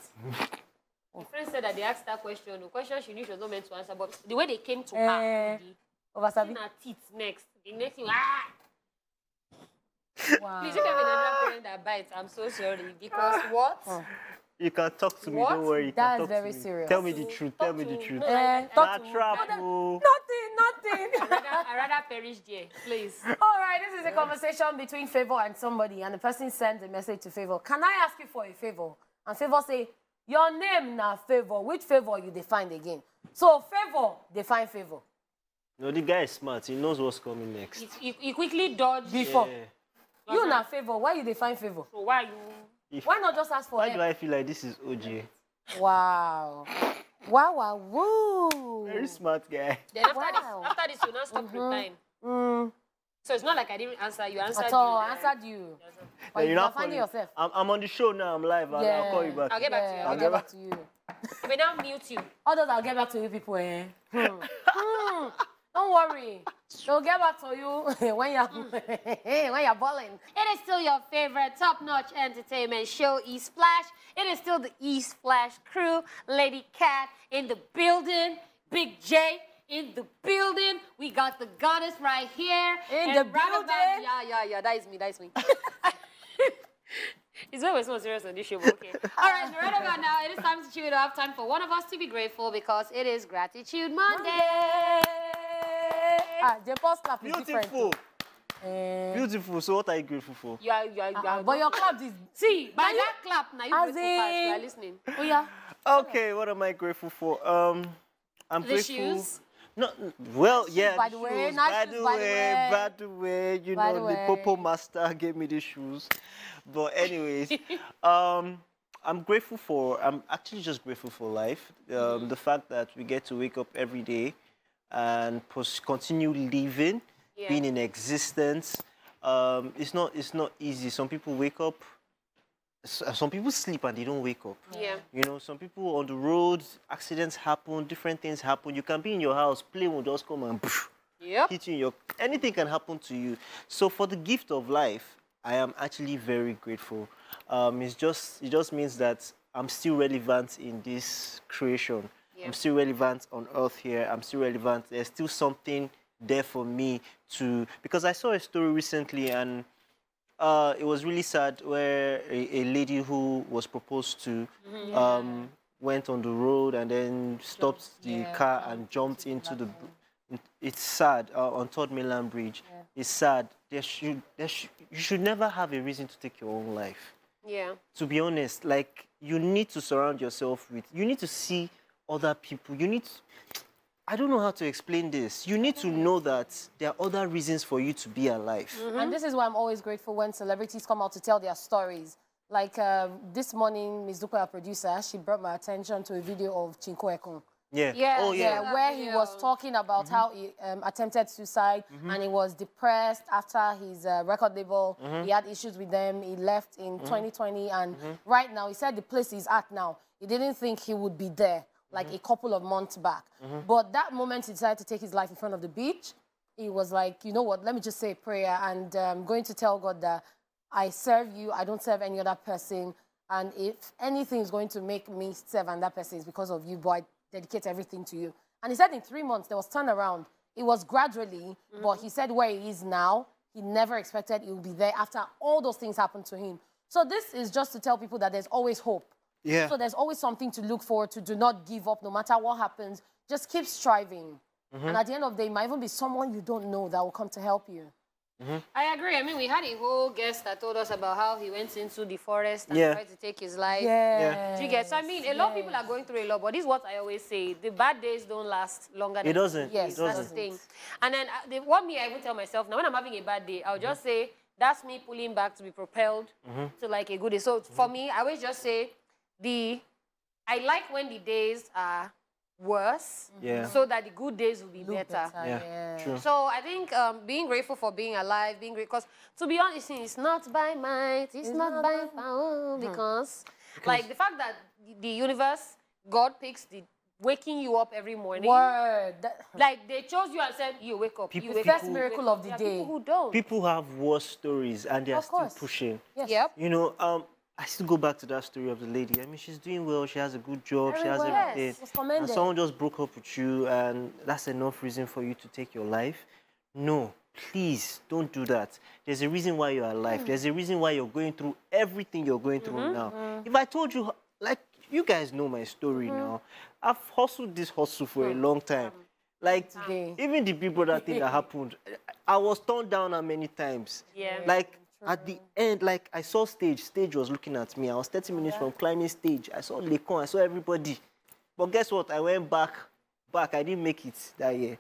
My friend said that they asked that question. The question she knew she was not meant to answer, but the way they came to her, Oversabi. her teeth next. The next thing, ah! Wow. Please, you can be another parent that bites. I'm so sorry. Because what? You can talk to me, What? don't worry. You That's can talk very to me. serious. Tell me the truth. Tell me the truth. Talk to Not me. trap. Nothing. I rather perish there, please. All right, this is a conversation between Favor and somebody, and the person sends a message to Favor. Can I ask you for a favor? And Favor say, your name na Favor. Which Favor you define again? So Favor, define Favor. No, the guy is smart. He knows what's coming next. You quickly dodge Before. Yeah. You na Favor. Why you define Favor? So why you? Why not just ask for Why help? do I feel like this is OJ? Wow. Wow, woo. Very smart guy. Then after this, you now stop replying. So it's not like I didn't answer you. Answered At all, you. answered you. But You're you're not not finding calling. yourself. I'm on the show now. I'm live. I'll call you back. I'll get back to you. I'll get back to you. We now mute you. Others, I'll get back to you people. Don't worry. They'll get back to you when you're balling. It is still your favorite top-notch entertainment show, ESplash. It is still the ESplash crew. Lady Cat in the building. Big J in the building. We got the goddess right here. In the building. Yeah. That is me. It's always so serious on this show, but okay. All right, right about now, it is time to chew it off. Time for one of us to be grateful because it is Gratitude Monday. The post clap is Beautiful. different. Beautiful. So what are you grateful for? You are But your clap is... see, by that clap, now you As grateful fast. You are in- listening. Oh, yeah. Okay, what am I grateful for? I'm The grateful. shoes? No, well, yeah. by the the way, shoes. nice By shoes, the by the way, way. by the way, you By know, the the Popo way. Master gave me the shoes. But anyways, I'm grateful for. I'm actually just grateful for life. The fact that we get to wake up every day and continue living, being in existence. It's not easy. Some people wake up. Some people sleep and they don't wake up. Yeah. You know, some people on the roads, accidents happen, different things happen. You can be in your house, plane will just come and hit you in your... Anything can happen to you. So for the gift of life, I am actually very grateful. It just means that I'm still relevant in this creation. Yeah. I'm still relevant on earth here. I'm still relevant. There's still something there for me to... Because I saw a story recently and it was really sad where a lady who was proposed to went on the road and then stopped the car and jumped into the... It's sad, on Third Mainland Bridge. Yeah. It's sad. You should never have a reason to take your own life. Yeah. To be honest, like, you need to surround yourself with... You need to see other people. You need... I don't know how to explain this. You need to know that there are other reasons for you to be alive. And this is why I'm always grateful when celebrities come out to tell their stories. Like this morning, Ms. Dupe, our producer, she brought my attention to a video of Chinko Ekun. Yeah. Yeah. Oh, yeah. Yeah, where he was talking about how he attempted suicide and he was depressed after his record label. He had issues with them. He left in 2020 and right now, he said the place he's at now, he didn't think he would be there like a couple of months back. But that moment he decided to take his life in front of the beach, he was like, you know what, let me just say a prayer and I'm going to tell God that I serve you, I don't serve any other person. And if anything is going to make me serve another person, it's because of you, but I dedicate everything to you. And he said in 3 months, there was turnaround. It was gradually, but he said where he is now, he never expected he would be there after all those things happened to him. So this is just to tell people that there's always hope. Yeah. So there's always something to look forward to. Do not give up no matter what happens. Just keep striving. And at the end of the day, it might even be someone you don't know that will come to help you. I agree. I mean, we had a whole guest that told us about how he went into the forest and tried to take his life. Yeah. Do you get? So, I mean, a lot of people are going through a lot, but this is what I always say. The bad days don't last longer than It doesn't. Yes, it That's doesn't. the thing. And then what me, I even tell myself, now when I'm having a bad day, I'll just say, that's me pulling back to be propelled to like a good day. So for me, I always just say, I like when the days are worse, so that the good days will be better. Yeah, true. So I think being grateful for being alive, because to be honest, it's not by might, it's not by power, because like the fact that the universe, God picks the waking you up every morning. Word. Like, they chose you and said, you wake up. People- you wake First up. miracle of the There are day. people who don't. People have worse stories and they are Of still course. pushing. Yes. Yep. You know, I still go back to that story of the lady. I mean, she's doing well. She has a good job. She Very has well. everything. Yes, was commended. And someone just broke up with you, and that's enough reason for you to take your life. No, please don't do that. There's a reason why you're alive. There's a reason why you're going through everything you're going through now. If I told you, like, you guys know my story now. I've hustled this hustle for a long time. Like, Today. even the Big Brother thing that happened, I was turned down how many times. Yeah. Like, at the end, like, I saw stage. Stage was looking at me. I was 30 minutes from climbing stage. I saw Lekon. I saw everybody. But guess what? I went back. I didn't make it that year.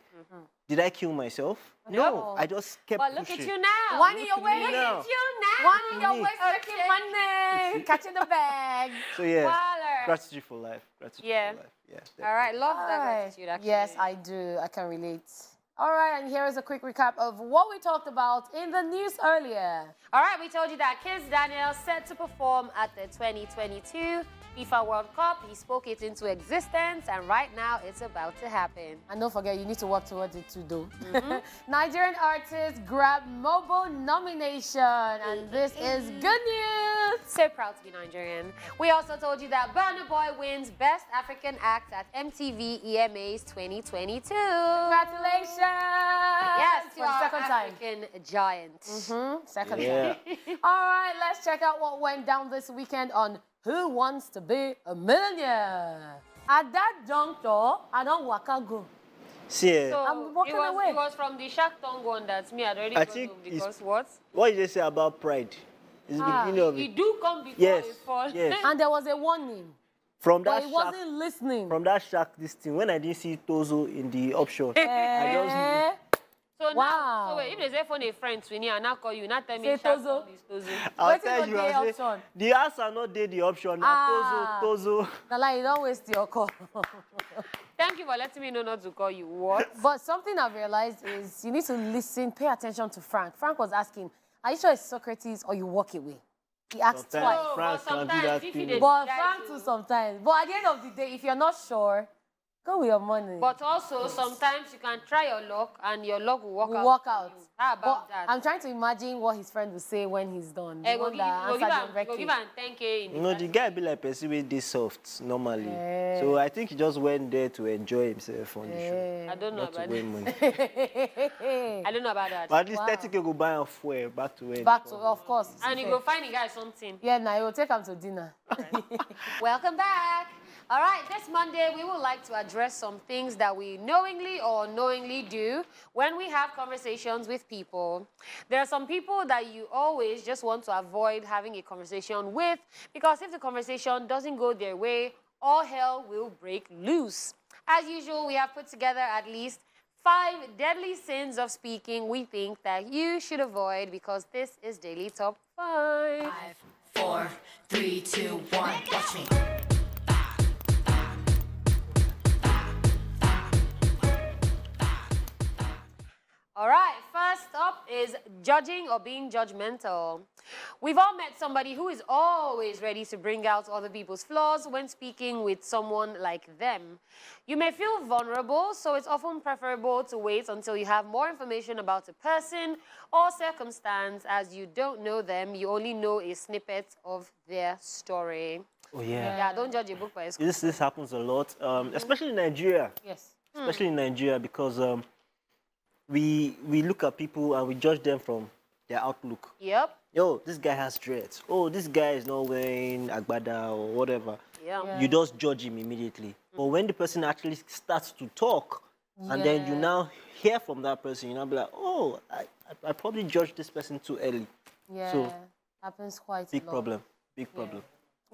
Did I kill myself? No. I just kept But look pushing. at you now. One in your Look at me way. now. Look at you now. One in your Me. way, making money, catching the bag. So, yeah. Baller. Gratitude for life. Gratitude Yeah. for life. Yeah. All right, love that Alright. gratitude, actually. Yes, I do. I can relate. All right, and here is a quick recap of what we talked about in the news earlier. All right, we told you that Kiss Daniel set to perform at the 2022 FIFA World Cup. He spoke it into existence, and right now it's about to happen. And don't forget, you need to work towards it too, though. Nigerian artist grabbed Mobile nomination, and this is good news. So proud to be Nigerian. We also told you that Burna Boy wins Best African Act at MTV EMAs 2022. Congratulations! Yes, to for the our second time. African giant. Second Yeah. time. All right, let's check out what went down this weekend on Who Wants to Be a Millionaire. At that juncture, I don't waka go. See, So I'm walking away. It was from the Shark Tongue one that me had already I gone think home it's- because what? what did they say about pride? It's the beginning of It it. do come before Yes, it falls. yes. And there was a warning, From but that he shark, wasn't listening. from that shark, this thing. When I didn't see Tozo in the option, I just knew. Eh, So Wow. now, so wait, if they say phone a friend to me and I call you, not tell me Say Shark Tozo. Tongue is Tozo. I'll Wetin tell go you, dey I'll say, option? the answer not there, the option. Ah. Tozo. na like you don't waste your call. Thank you for letting me know not to call you. What? But something I've realized is you need to listen, pay attention to Frank. Frank was asking, are you sure it's Socrates or you walk away? He asked Sometimes. twice. Frank but can do sometimes that if you thing. dey But try Frank to- too sometimes. But at the end of the day, if you're not sure, go with your money. But also, sometimes you can try your luck and your luck will work We'll out. walk for out. you. How about But that? I'm trying to imagine what his friend will say when he's done. The Go one give, that go give answered am, the go give wreckage. am 10K in You know, the first. guy be like person with this soft normally. Yeah. So I think he just went there to enjoy himself on the show. I don't know Not to about win that. money. I don't know about that. But at least Wow. 30K go buy a fuel back to where. Back to, of course. And you go find the guy something. Yeah, now he will take him to dinner. Welcome back. All right, this Monday, we would like to address some things that we knowingly or unknowingly do when we have conversations with people. There are some people that you always just want to avoid having a conversation with because if the conversation doesn't go their way, all hell will break loose. As usual, we have put together at least 5 deadly sins of speaking we think that you should avoid because this is Daily Top 5. 5, 4, 3, 2, 1. Watch me. All right, first up is judging or being judgmental. We've all met somebody who is always ready to bring out other people's flaws when speaking with someone like them. You may feel vulnerable, so it's often preferable to wait until you have more information about a person or circumstance as you don't know them, you only know a snippet of their story. Oh, yeah. Yeah, don't judge a book by its cover. This happens a lot, especially in Nigeria. Yes. Especially in Nigeria because we look at people and we judge them from their outlook. Yep. Yo, this guy has dreads. Oh, this guy is not wearing agbada or whatever. Yeah. You just judge him immediately. But when the person actually starts to talk, and then you now hear from that person, you now be like, oh, I probably judged this person too early. Yeah. So, happens quite big a lot. problem. Big problem.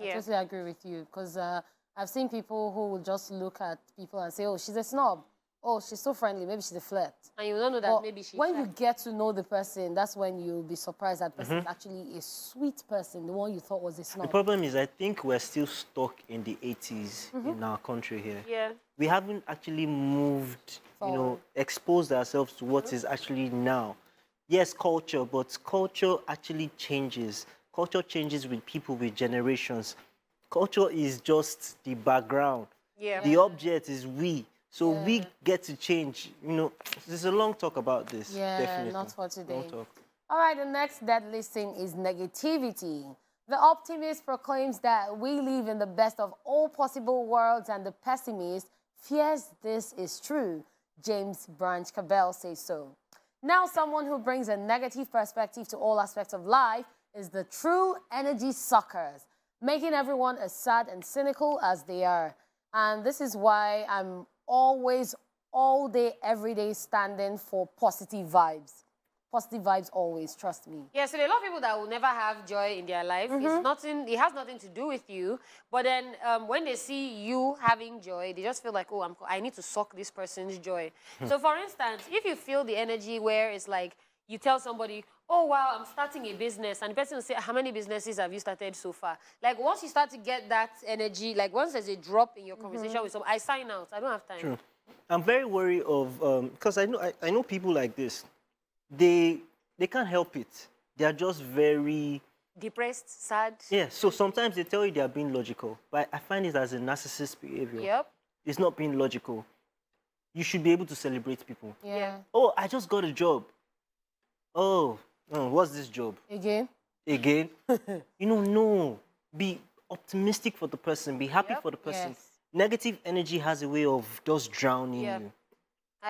I totally agree with you because I've seen people who will just look at people and say, oh, she's a snob. Oh, she's so friendly. Maybe she's a flirt. And you don't know that But maybe she when you get to know the person, that's when you'll be surprised that person is actually a sweet person, the one you thought was a The snob. problem is I think we're still stuck in the 80s in our country here. Yeah. We haven't actually moved, you know, exposed ourselves to what is actually now. Yes, culture, but culture actually changes. Culture changes with people, with generations. Culture is just the background. Yeah. The object is we. So we get to change. You know, there's a long talk about this. Yeah, definitely. not for today. Long talk. All right, the next deadly sin is negativity. The optimist proclaims that we live in the best of all possible worlds, and the pessimist fears this is true. James Branch Cabell says so. Now, someone who brings a negative perspective to all aspects of life is the true energy suckers, making everyone as sad and cynical as they are. And this is why I'm always, all day, every day, standing for positive vibes. Positive vibes always, trust me. Yeah, so there are a lot of people that will never have joy in their life. It's nothing, it has nothing to do with you. But then when they see you having joy, they just feel like, oh, I need to suck this person's joy. So for instance, if you feel the energy where it's like, you tell somebody, oh, wow, I'm starting a business. And the person will say, how many businesses have you started so far? Like, once you start to get that energy, like, once there's a drop in your conversation with someone, I sign out. I don't have time. True. I'm very worried of, because I know people like this. They can't help it. They are just very... Depressed, sad. Yeah, so sometimes they tell you they are being logical. But I find it as a narcissist behavior. Yep. It's not being logical. You should be able to celebrate people. Yeah. Oh, I just got a job. Oh, what's this job? Again? Again? You know, no. Be optimistic for the person. Be happy for the person. Yes. Negative energy has a way of just drowning you.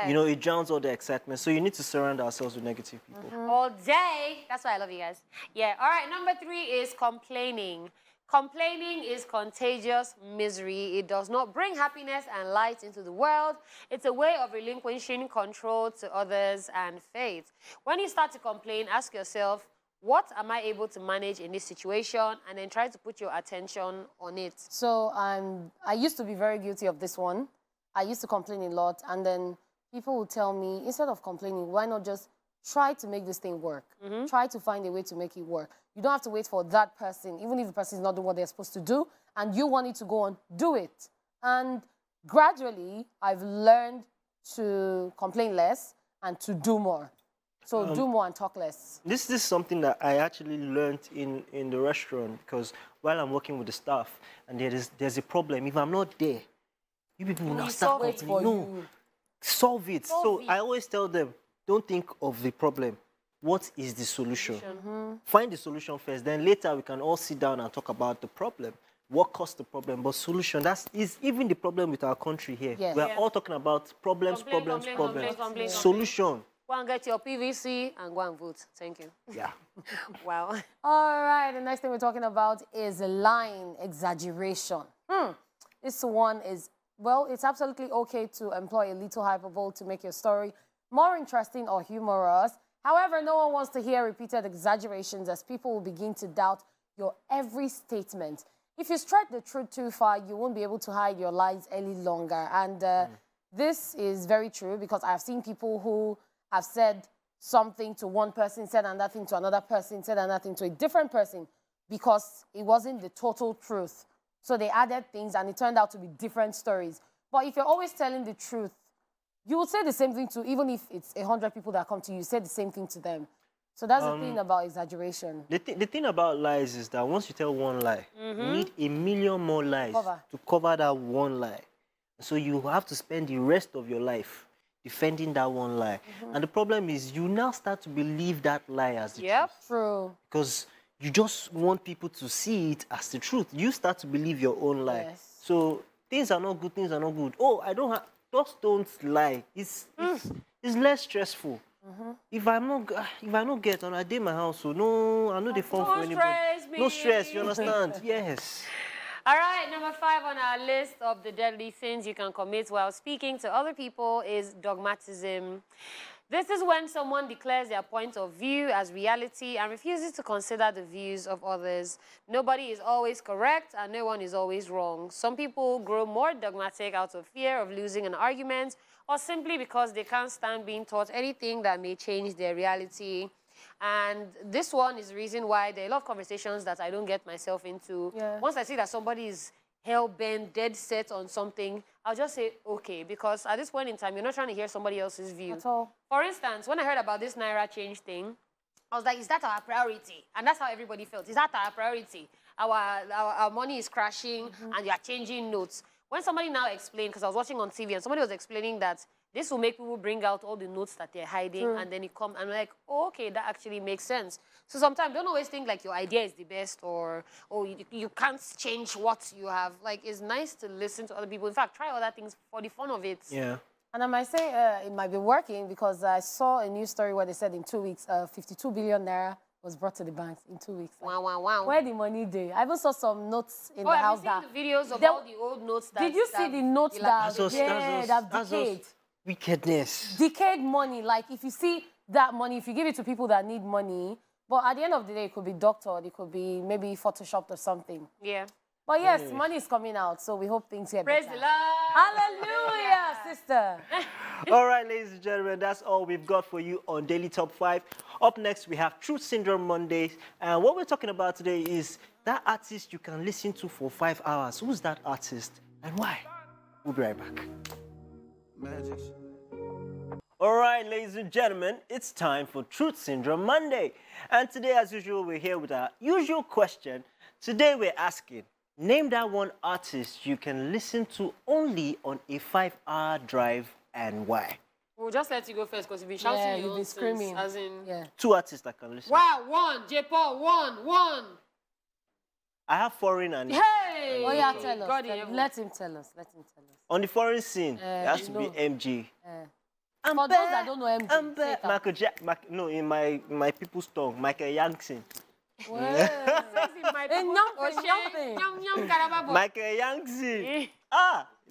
You know, it drowns all the excitement. So you need to surround ourselves with negative people. All day. That's why I love you guys. Yeah. All right. Number 3 is complaining. Complaining is contagious misery. It does not bring happiness and light into the world. It's a way of relinquishing control to others and fate. When you start to complain, ask yourself, what am I able to manage in this situation? And then try to put your attention on it. So I used to be very guilty of this one. I used to complain a lot, and then people would tell me, instead of complaining, why not just try to make this thing work? Try to find a way to make it work. You don't have to wait for that person, even if the person is not doing what they're supposed to do, and you want it to go on, do it. And gradually, I've learned to complain less and to do more. So do more and talk less. This is something that I actually learned in the restaurant, because while I'm working with the staff and there's a problem, if I'm not there, you people will not start complaining. No, solve it. So I always tell them, don't think of the problem. What is the solution? Find the solution first. Then later we can all sit down and talk about the problem. What caused the problem? But solution, is even the problem with our country here. Yes. We're all talking about problems. Solution. Go and get your PVC and go and vote. Thank you. Yeah. Wow. All right, the next thing we're talking about is lying, exaggeration. This one is, well, it's absolutely okay to employ a little hyperbole to make your story more interesting or humorous. However, no one wants to hear repeated exaggerations, as people will begin to doubt your every statement. If you stretch the truth too far, you won't be able to hide your lies any longer. And this is very true, because I've seen people who have said something to one person, said another thing to another person, said another thing to a different person, because it wasn't the total truth. So they added things and it turned out to be different stories. But if you're always telling the truth, you will say the same thing to, even if it's 100 people that come to you, say the same thing to them. So that's the thing about exaggeration. The thing about lies is that once you tell one lie, you need 1 million more lies to cover that one lie. So you have to spend the rest of your life defending that one lie. And the problem is you now start to believe that lie as the truth. True. Because you just want people to see it as the truth. You start to believe your own lie. Yes. So things are not good, things are not good. Oh, I don't have... Just don't lie. It's less stressful. If I not get on, I did my house, so no, I know the phone for anybody. No stress, you understand? Yes. All right, number 5 on our list of the deadly sins you can commit while speaking to other people is dogmatism. This is when someone declares their point of view as reality and refuses to consider the views of others. Nobody is always correct and no one is always wrong. Some people grow more dogmatic out of fear of losing an argument, or simply because they can't stand being taught anything that may change their reality. And this one is the reason why there are a lot of conversations that I don't get myself into. Once I see that somebody is hell-bent, dead set on something, I'll just say, okay, because at this point in time, you're not trying to hear somebody else's view. At all. For instance, when I heard about this Naira change thing, I was like, is that our priority? And that's how everybody felt. Is that our priority? Our money is crashing and you are changing notes. when somebody now explained, because I was watching on TV and somebody was explaining that this will make people bring out all the notes that they're hiding, and then it comes, and I'm like, oh, okay, that actually makes sense. So sometimes don't always think like your idea is the best, or you can't change what you have. Like, it's nice to listen to other people. In fact, try other things for the fun of it. Yeah. And I might say it might be working because I saw a news story where they said in 2 weeks, 52 billion naira was brought to the banks in 2 weeks. Wow, wow, wow. Where the money dey? I even saw some notes in the have house you seen that... the videos of all the old notes that... Did you see the notes that... That's decayed? Wickedness. Decayed money. Like, if you see that money, if you give it to people that need money, but at the end of the day, it could be doctored, it could be maybe photoshopped or something. Yeah. But yes, money is coming out, so we hope things get better. Praise the Lord. Hallelujah, sister. All right, ladies and gentlemen, that's all we've got for you on Daily Top 5. Up next, we have Truth Syndrome Mondays. And what we're talking about today is that artist you can listen to for 5 hours. Who's that artist and why? We'll be right back. Magic. All right, ladies and gentlemen, it's time for Truth Syndrome Monday. And today, as usual, we're here with our usual question. Today, we're asking, name that one artist you can listen to only on a 5-hour drive and why? We'll just let you go first because you've been shouting your you've own been screaming. As in... Yeah. 2 artists I can listen to. Wow, one. J-Paul, one. I have foreign and... Hey! Oh, yeah, tell us. God in heaven. Let him tell us. Let him tell us. On the foreign scene, it has to be no. MG. For those that don't know MG, I'm say back. it No, in my people's tongue, Michael Jackson. Michael Jackson.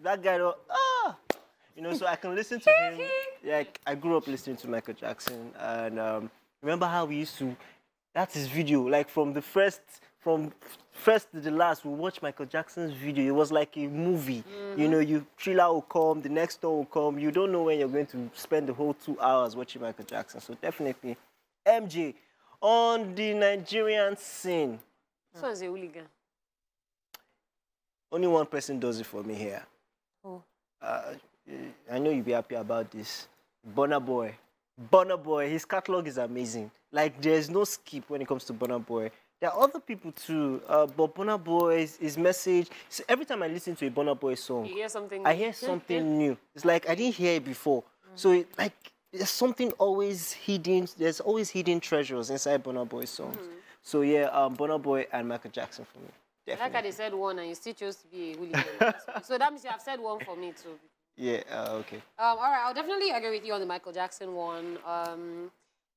That guy. You know, so I can listen to him. Yeah, I grew up listening to Michael Jackson, and remember how we used to. That's his video. Like from first to the last, we watch Michael Jackson's video. It was like a movie. You know, you Thriller will come, the next one will come. You don't know when you're going to spend the whole 2 hours watching Michael Jackson. So definitely, MJ. On the Nigerian scene. This one's a hooligan. Only one person does it for me here. Who? I know you'll be happy about this. Burna Boy. Burna Boy, his catalog is amazing. Like, there's no skip when it comes to Burna Boy. There are other people too, but Burna Boy's his message. So every time I listen to a Burna Boy song, You hear something I new. hear something new. It's like I didn't hear it before. So there's something always hidden. There's always hidden treasures inside Burna Boy's songs. So yeah, Burna Boy and Michael Jackson for me. Definitely. Like how they said one and you still chose to be a hooligan. So that means you have said one for me too. Yeah, okay. All right, I'll definitely agree with you on the Michael Jackson one.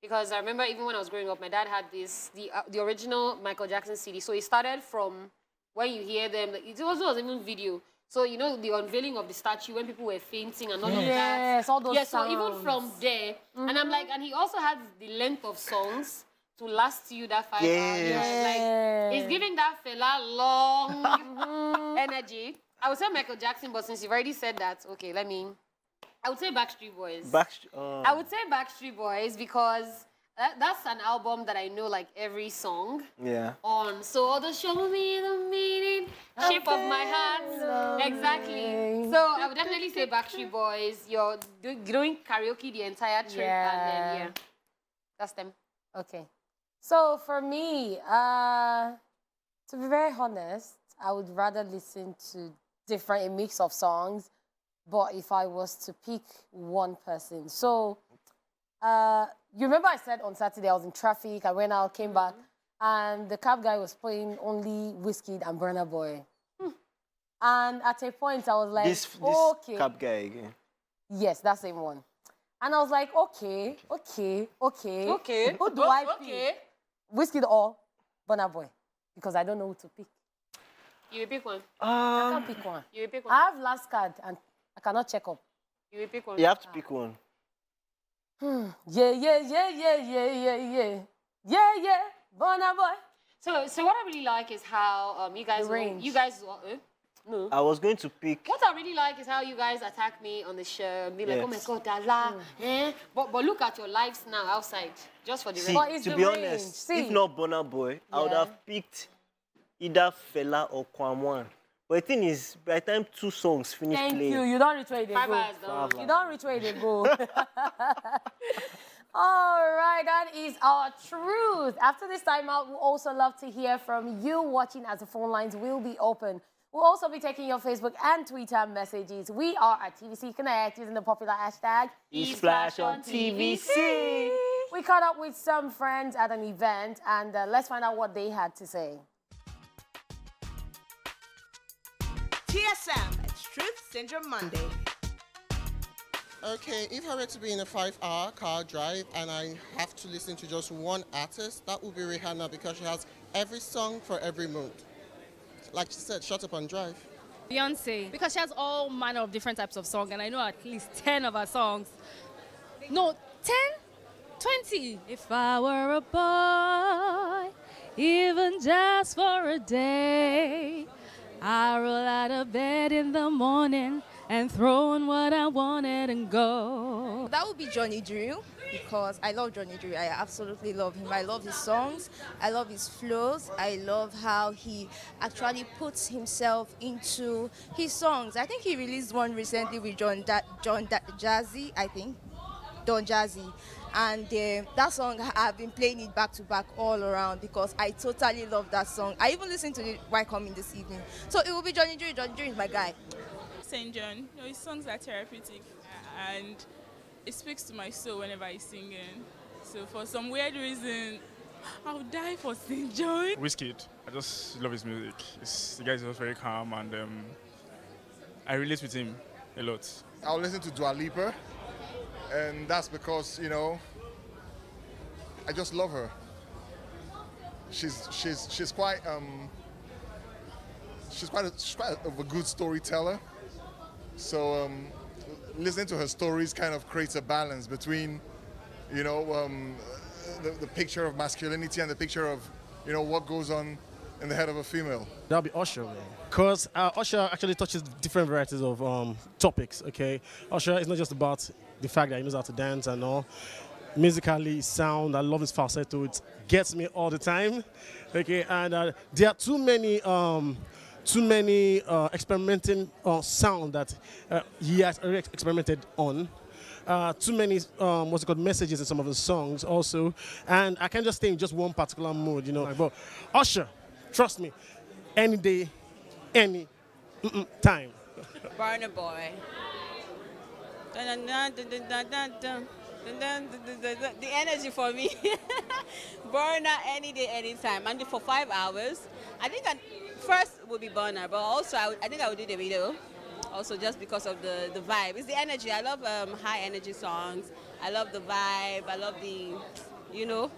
Because I remember even when I was growing up, my dad had the original Michael Jackson CD. So it started from when you hear them. It wasn't even video. So, you know, the unveiling of the statue when people were fainting and all of that. Yes, all those sounds. So even from there, and I'm like, and he also had the length of songs to last you that 5 hours. Like, it's giving that fella long energy. I would say Michael Jackson, but since you've already said that, okay, I would say Backstreet Boys. I would say Backstreet Boys because that's an album that I know like every song on. So all the show me the meaning, shape of my heart. Exactly. So I would definitely say Backstreet Boys. You're doing karaoke the entire trip and then that's them. Okay. So for me, to be very honest, I would rather listen to a mix of songs. But if I was to pick one person, so you remember I said on Saturday I was in traffic, I went out, came back, and the cab guy was playing only Wizkid and Burna Boy. And at a point I was like, this okay. cab guy again. Yes, that same one. And I was like, okay. Who do I pick? Wizkid or Burna Boy? Because I don't know who to pick. You will pick one. I can't pick one. You will pick one. I have last card and I cannot check up. You will pick one. You have to pick one. Yeah. Burna Boy. So what I really like is how you guys no. I was going to pick. What I really like is how you guys attack me on the show, be like, oh my God, Dala, But look at your lives now outside, just for the See, to be honest, if not Burna Boy, I would have picked either Fela or Kwamwan. But the thing is, by the time 2 songs finish playing... Thank you. You don't reach where they 5 go. hours done. You don't reach where they go. All right, that is our truth. After this time out, we'll also love to hear from you watching as the phone lines will be open. We'll also be taking your Facebook and Twitter messages. We are at TVC Connect using the popular hashtag ESplash on TVC. We caught up with some friends at an event, and let's find out what they had to say. TSM, it's Truth Syndrome Monday. Okay, if I were to be in a 5-hour car drive and I have to listen to just one artist, that would be Rihanna, because she has every song for every mood. Like she said, shut up and drive. Beyonce, because she has all manner of different types of songs, and I know at least 10 of her songs. No, 10? 20. If I were a boy, even just for a day, I roll out of bed in the morning and throw in what I wanted and go. That would be Johnny Drew, because I love Johnny Drew. I absolutely love him. I love his songs. I love his flows. I love how he actually puts himself into his songs. I think he released one recently with Don Jazzy, I think. Don Jazzy. And that song, I've been playing it back to back all around because I totally love that song. I even listened to it while coming this evening. So it will be Johnny Drew. Johnny Drew is my guy. St. John, his songs are therapeutic and it speaks to my soul whenever he's singing. So for some weird reason, I would die for St. John. Wizkid, I just love his music. The guy is just very calm, and I relate with him a lot. I'll listen to Dua Lipa, and that's because, you know, I just love her. She's quite a good storyteller. So listening to her stories kind of creates a balance between, you know, the picture of masculinity and the picture of, you know, what goes on in the head of a female. That'll be Usher, because Usher actually touches different varieties of topics. Okay, Usher is not just about the fact that he knows how to dance and all. Musically, sound, I love his falsetto. It gets me all the time. Okay, and there are too many experimenting sound that he has already experimented on. Too many messages in some of the songs also, and I can't just stay in just one particular mood, you know. But Usher, trust me, any day, any time. Burna Boy. The energy for me. Burna any day, anytime. And for 5 hours. I think first would be Burna, but also I think I would do the video. Also just because of the vibe. It's the energy. I love high energy songs. I love the vibe. I love the, you know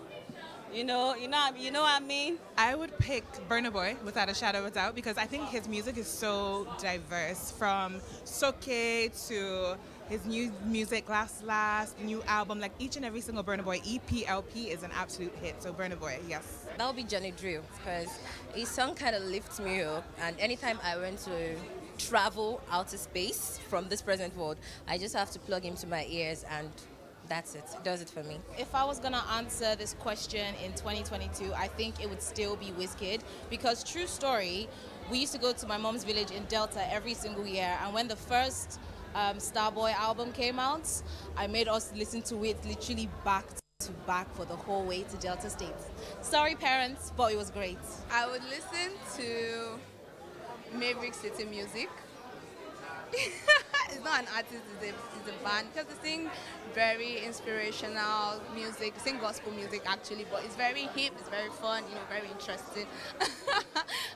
what I mean? I would pick Burna Boy without a shadow of a doubt, because I think his music is so diverse, from Soke to his new music, Last, new album. Like each and every single Burna Boy EP, LP is an absolute hit. So Burna Boy, yes. That would be Johnny Drew, because his song kind of lifts me up, and anytime I went to travel outer space from this present world, I just have to plug him to my ears, and that's it. It does it for me. If I was going to answer this question in 2022, I think it would still be Wizkid, because true story, we used to go to my mom's village in Delta every single year, and when the first Starboy album came out, I made us listen to it literally back to back for the whole way to Delta State. Sorry parents, but it was great. I would listen to Maverick City Music. It's not an artist, it's a band, because they sing very inspirational music, they sing gospel music actually, but it's very hip, it's very fun, you know, very interesting,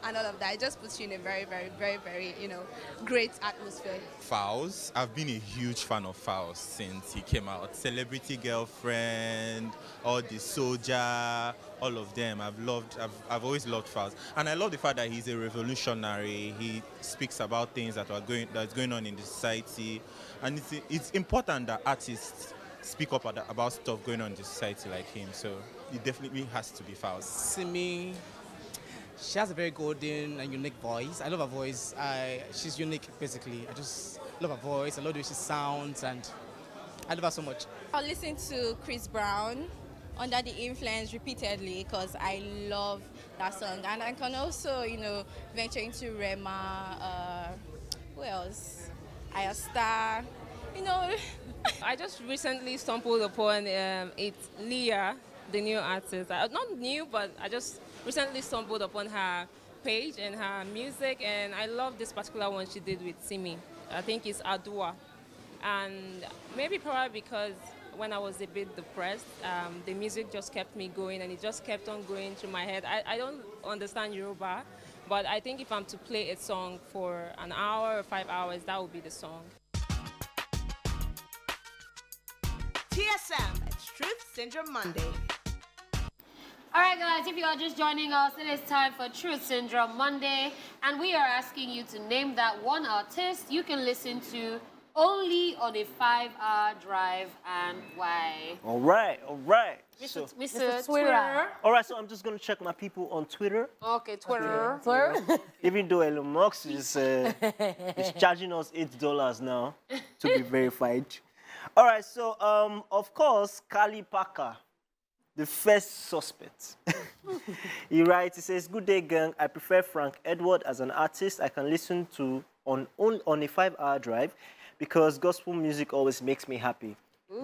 and all of that. It just puts you in a very, very, very, very, you know, great atmosphere. Fowls, I've been a huge fan of Fowls since he came out. Celebrity Girlfriend, all the Soldier, all of them. I've always loved Fowls, and I love the fact that he's a revolutionary. He speaks about things that's going on in the society, and it's important that artists speak up about stuff going on in the society like him. So it definitely has to be Fowls. Simi, she has a very golden and unique voice. I love her voice. She's unique, basically. I just love her voice. I love the way she sounds, and I love her so much. I'll listen to Chris Brown, Under the Influence, repeatedly, because I love that song. And I can also, you know, venture into Rema, who else? Ayastar, you know. I just recently stumbled upon it's Leah, the new artist. Not new, but I just recently stumbled upon her page and her music, and I love this particular one she did with Simi. I think it's Adua. And maybe probably because when I was a bit depressed, the music just kept me going, and it just kept on going through my head. I don't understand Yoruba, but I think if I'm to play a song for an hour or 5 hours, that would be the song. TSM, it's Truth Syndrome Monday. All right, guys, if you are just joining us, it is time for Truth Syndrome Monday, and we are asking you to name that one artist you can listen to only on a 5-hour drive, and why? All right. Mr. Twitter. Twitter. All right, so I'm just going to check my people on Twitter. Okay, Twitter. Even though Elon Musk is charging us $8 now to be verified. All right, so, of course, Kali Parker, the first suspect. He writes, he says, "Good day, gang. I prefer Frank Edward as an artist I can listen to on a 5-hour drive because gospel music always makes me happy.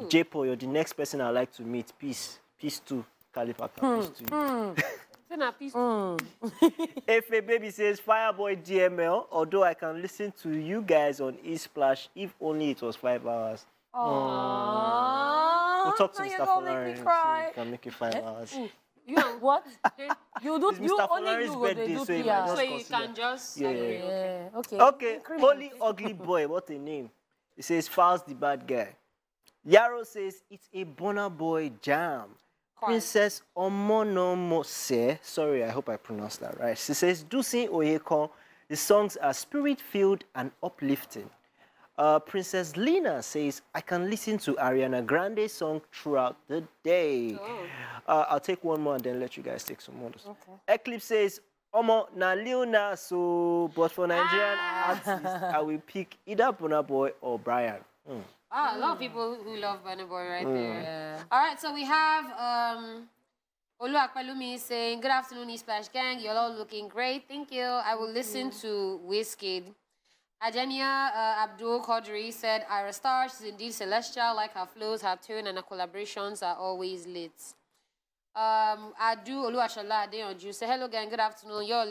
J-Po, you're the next person I'd like to meet. Peace. Peace to Kali Parker. Peace to you." Efe Baby says, "Fireboy DML, although I can listen to you guys on ESplash if only it was 5 hours." We'll talk to Mr. Folari. You can make it 5 hours. You know what? You do It's Mr. only Folari's you birthday, do so you PR. might So just you can just... Okay. Okay, Holy Ugly Boy, what a name. He says, "Fouls the bad guy." Yaro says, "It's a Burna Boy jam." Princess Omonomose, sorry, I hope I pronounced that right. She says, "Dusin Oyeko, the songs are spirit-filled and uplifting." Princess Lena says, "I can listen to Ariana Grande's song throughout the day." I'll take one more and then let you guys take some more. Okay. Eclipse says, "Omo na Leona, so but for Nigerian artists, I will pick either Burna Boy or Brian." A lot of people who love Burna Boy right there. Yeah. All right, so we have Olu Akpalumi saying, "Good afternoon, ESplash gang. You're all looking great. Thank you. I will listen to Wizkid." Ajenia Abdul Qadri said, "Ira Star, she's indeed celestial, like her flows, her tone, and her collaborations are always lit." Adu Oluwashola Adeyanju said, "Hello gang, good afternoon. You're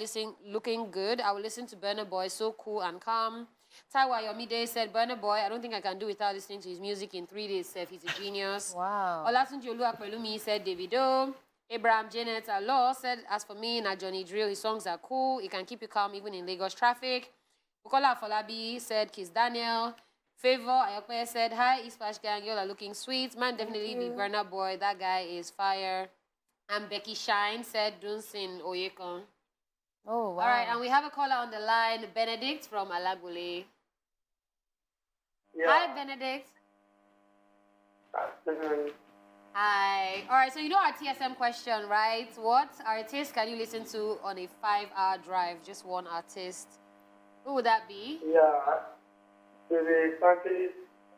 looking good. I will listen to Burna Boy, so cool and calm." Taiwa Yomide said, "Burna Boy, I don't think I can do without listening to his music in 3 days, Seth. He's a genius." Wow. Olatunji Oluwapelumi said, "Davido." Abraham Janet Law said, "As for me, na Johnny Drill, his songs are cool. He can keep you calm even in Lagos traffic." Bukola Folabi said, "Kiss Daniel." Favor Ayokwe said, "Hi, ESplash gang, y'all are looking sweet. Man, definitely be Burna Boy. That guy is fire." And Becky Shine said, "Dunsin Oyekon." Oh, wow. All right, and we have a caller on the line, Benedict from Alagule. Hi, Benedict. Hi. All right, so you know our TSM question, right? What artist can you listen to on a 5-hour drive? Just one artist. Who would that be? Yeah, to be frankly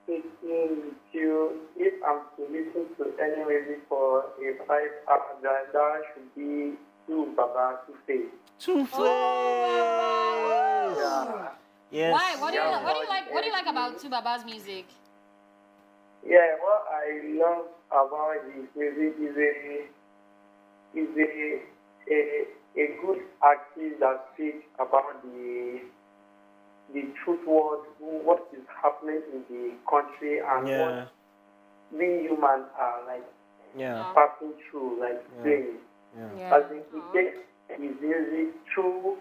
speaking with you, if I'm to listen to any music for a 5-hour drive, that should be Baba Two-Face. Two-Face! Yeah. Yes. Why? What do you like about Tu Baba's music? Yeah, what I love about his music is a good artist that speaks about the truth world, what is happening in the country and what we humans are like passing through, like doing. As in, he takes his music through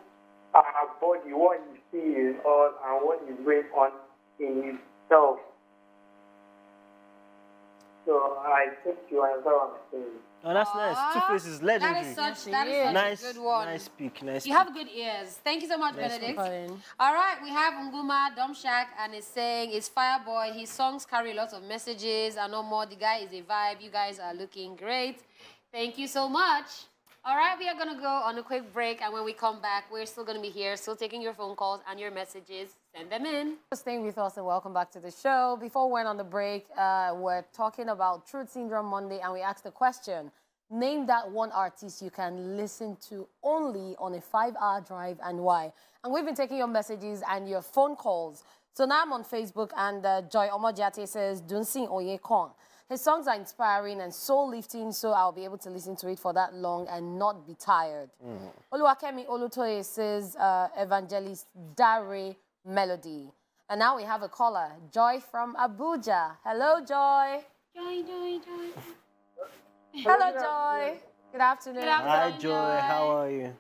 our body, what he sees all and what is going on in himself. So I think you understand what I'm saying. Oh, that's nice. Two-Face is legendary. That is such a good one. Nice speak. You have good ears. Thank you so much, Benedict. All right, we have Nguma Domshak, and it's saying it's Fireboy. His songs carry lots of messages and no more. The guy is a vibe. You guys are looking great. Thank you so much. All right, we are going to go on a quick break, and when we come back, we're still going to be here, still taking your phone calls and your messages. Send them in. Staying with us and welcome back to the show. Before we went on the break, we're talking about Truth Syndrome Monday, and we asked the question, name that one artist you can listen to only on a 5-hour drive and why. And we've been taking your messages and your phone calls. So now I'm on Facebook, and Joy Omojate says, Dunsin Oyekon. His songs are inspiring and soul-lifting, so I'll be able to listen to it for that long and not be tired. Oluwakemi Olutoye says Evangelist Dare Melody. And now we have a caller, Joy from Abuja. Hello, Joy. Joy. Hello, Joy. Good afternoon. Hi, Joy. How are you?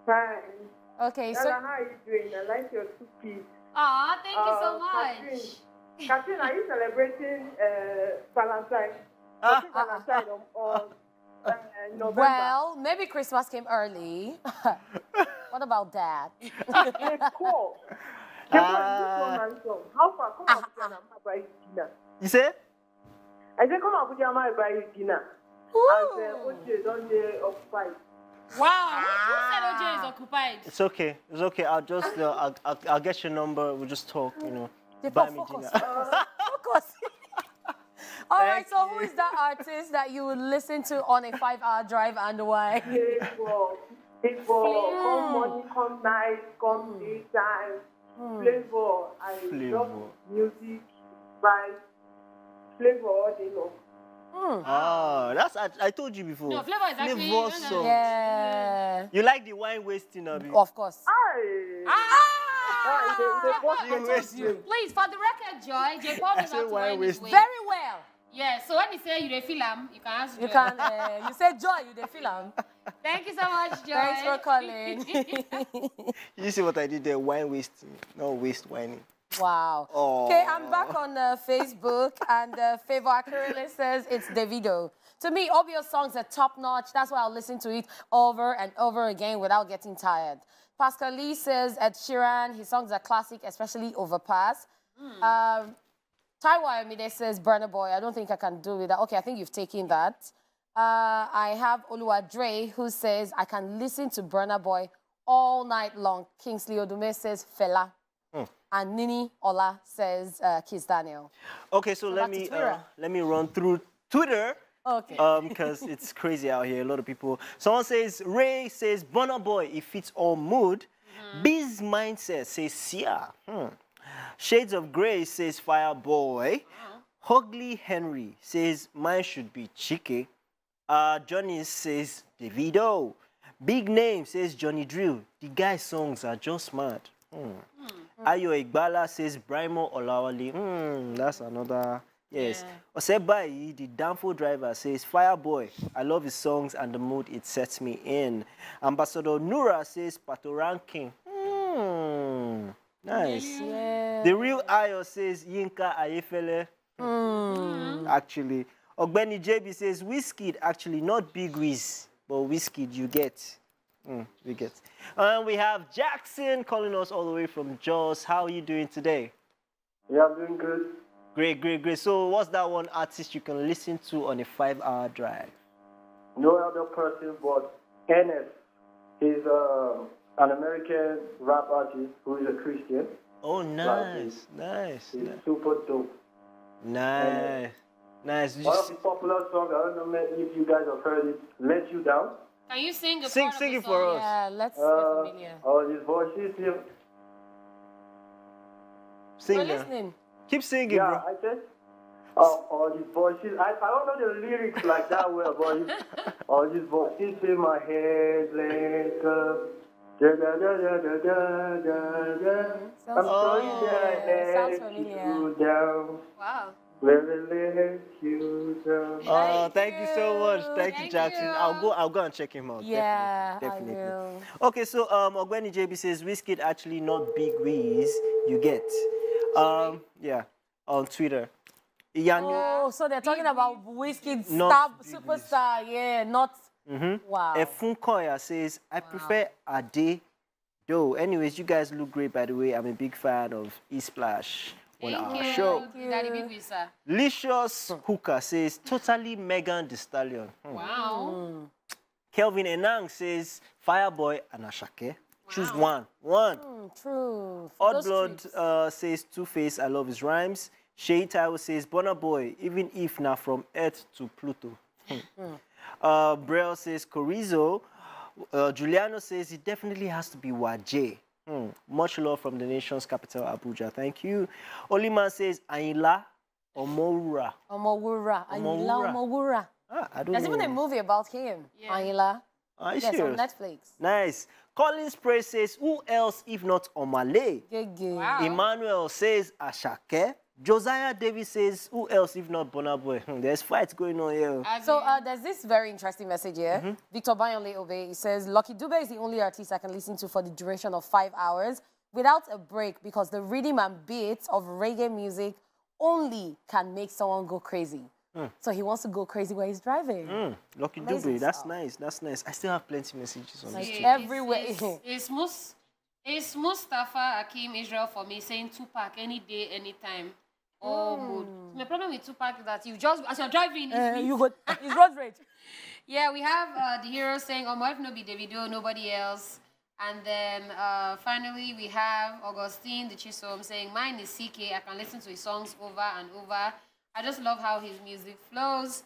Fine. Okay, so... Ella, how are you doing? I like your two-piece. Aw, thank you so much. Catherine, are you celebrating Valentine? Valentine on November? Well, maybe Christmas came early. What about that? Cool. How far? Come on, buy dinner. You say? I said, come on, buy dinner. And OJ don't they occupied. Wow, who said OJ is occupied? It's okay. It's okay. I'll just, I'll get your number. We'll just talk, you know. Buy me dinner. Focus. All right, so who is that artist that you would listen to on a 5-hour drive and why? People, come morning, come night, come daytime. Flavor. I love music, vibes, flavor all day long. That's I told you before. No, flavor is actually song. Yeah. You like the wine wasting, Abi? Of course. Please, for the record, Joy, J. Paul is not wine his way. Very well. Yeah, so when you say you dey feel am, you can ask Joy. You can, you say Joy, you dey feel am. Thank you so much, Joy. Thanks for calling. You see what I did there? Wine wasting, not waste whining. Wow. Okay, I'm back on Facebook, and Favor Akurele says it's Davido. To me, all your songs are top-notch. That's why I'll listen to it over and over again without getting tired. Pascal Lee says Ed Sheeran, his songs are classic, especially Overpass. Taiwo Amide says Burna Boy. I don't think I can do with that. Okay, I think you've taken that. I have Oluwa Dre, who says I can listen to Burna Boy all night long. Kingsley Odume says Fela. And Nini Ola says Kiss Daniel. Okay, so let me run through Twitter. Okay. Because it's crazy out here. A lot of people. Someone says Ray says Burna Boy. It fits all mood. Biz Mindset says Sia. Shades of Grey says Fireboy. Hugly Henry says mine should be Chike. Johnny says Davido. Big Name says Johnny Drill. The guy's songs are just mad. Ayo Igbala says Brimo Olawale. That's another. Yes. Osebai, the Danfo driver, says Fireboy. I love his songs and the mood it sets me in. Ambassador Nura says Pato Ranking. Nice. Yeah. The real Ayo says Yinka Ayefele. Actually. Ogbeni JB says Wizkid. Actually, not Big Wiz, but Wizkid, you get. We get. And we have Jackson calling us all the way from Jos. How are you doing today? Yeah, I'm doing good. Great. So what's that one artist you can listen to on a 5-hour drive? No other person but NF. He's an American rap artist who is a Christian. Oh, nice. He's super dope. Nice. One of his popular songs, I don't know if you guys have heard it, Let You Down. Can you sing Sing it for us. Yeah, let's get familiar. All these voices here. Sing We're listening. Keep singing, Yeah, bro. I said, all these voices. I don't know the lyrics like that well, but all these voices in my head, like I'm sorry that I let you down. Wow. Let you down. Thank you so much. Thank you, Jackson. I'll go and check him out. Yeah, definitely. I will. Okay, so Ogbeni JB says Wizkid actually not Big Wiz. You get. Yeah, on Twitter. Oh, so they're talking about Wizkid superstar. Yeah, not. Wow. Efunkoya says I prefer Ade. Though, anyways, you guys look great, by the way. I'm a big fan of ESplash on our show. Thank you. Daddy Big Wiz, sir. Licious Hooker says totally Megan Thee Stallion. Wow. Kelvin Enang says Fireboy and Ashake. Choose one. True. Oddblood says Two-Face. I love his rhymes. Shay Taiwo says Burna Boy, even if not from Earth to Pluto. Braille says Chorizo. Giuliano says it definitely has to be Waje. Much love from the nation's capital, Abuja. Thank you. Oliman says Aila. Omowura. Omowura. Ayinla Omowura. I don't There's know. even a movie about him. Ayinla. Are you yes, serious? on Netflix. Nice. Colin Spray says, who else if not Omale? Wow. Emmanuel says, Ashake. Josiah Davis says, who else if not Burna Boy? There's fights going on here. So there's this very interesting message here. Victor Bayonle Obe, he says, Lucky Dube is the only artist I can listen to for the duration of 5 hours without a break because the rhythm and beats of reggae music only can make someone go crazy. So he wants to go crazy while he's driving. Lucky Dube, that's nice. That's nice. I still have plenty of messages on this. Everywhere. It's Mustafa Akim Israel for me saying Tupac any day, anytime. Oh, good. My problem with Tupac is that you just, as you're driving, you go, it's road rage. Yeah, we have the hero saying, oh, my if no be Davido, nobody else. And then finally, we have Augustine the Chisom saying, mine is CK. I can listen to his songs over and over. I just love how his music flows.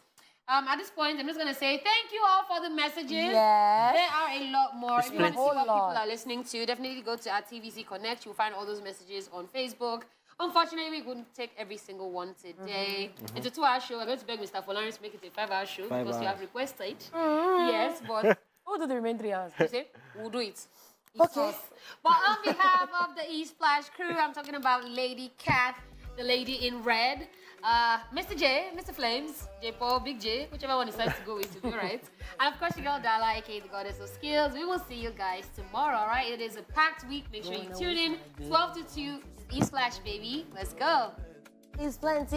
At this point, I'm just going to say thank you all for the messages. Yes. There are a lot more. It's if you want to see what people lot. are listening to, definitely go to our TVC Connect. You'll find all those messages on Facebook. Unfortunately, we couldn't take every single one today. It's a 2-hour show. I'm going to beg Mr. Folani to make it a 5-hour show because you have requested. Yes, but Who do the remaining 3 hours? you see, we'll do it. Okay. But on behalf of the ESplash crew, I'm talking about Lady Cat, the lady in red, Mr. J, Mr. Flames, J Paul, Big J, whichever one decides to go with, to do right. And of course, your girl Dala, aka the goddess of skills. We will see you guys tomorrow, all right? It is a packed week. Make sure you tune in. 12 to 2, ESplash, baby. Let's go. ESplash,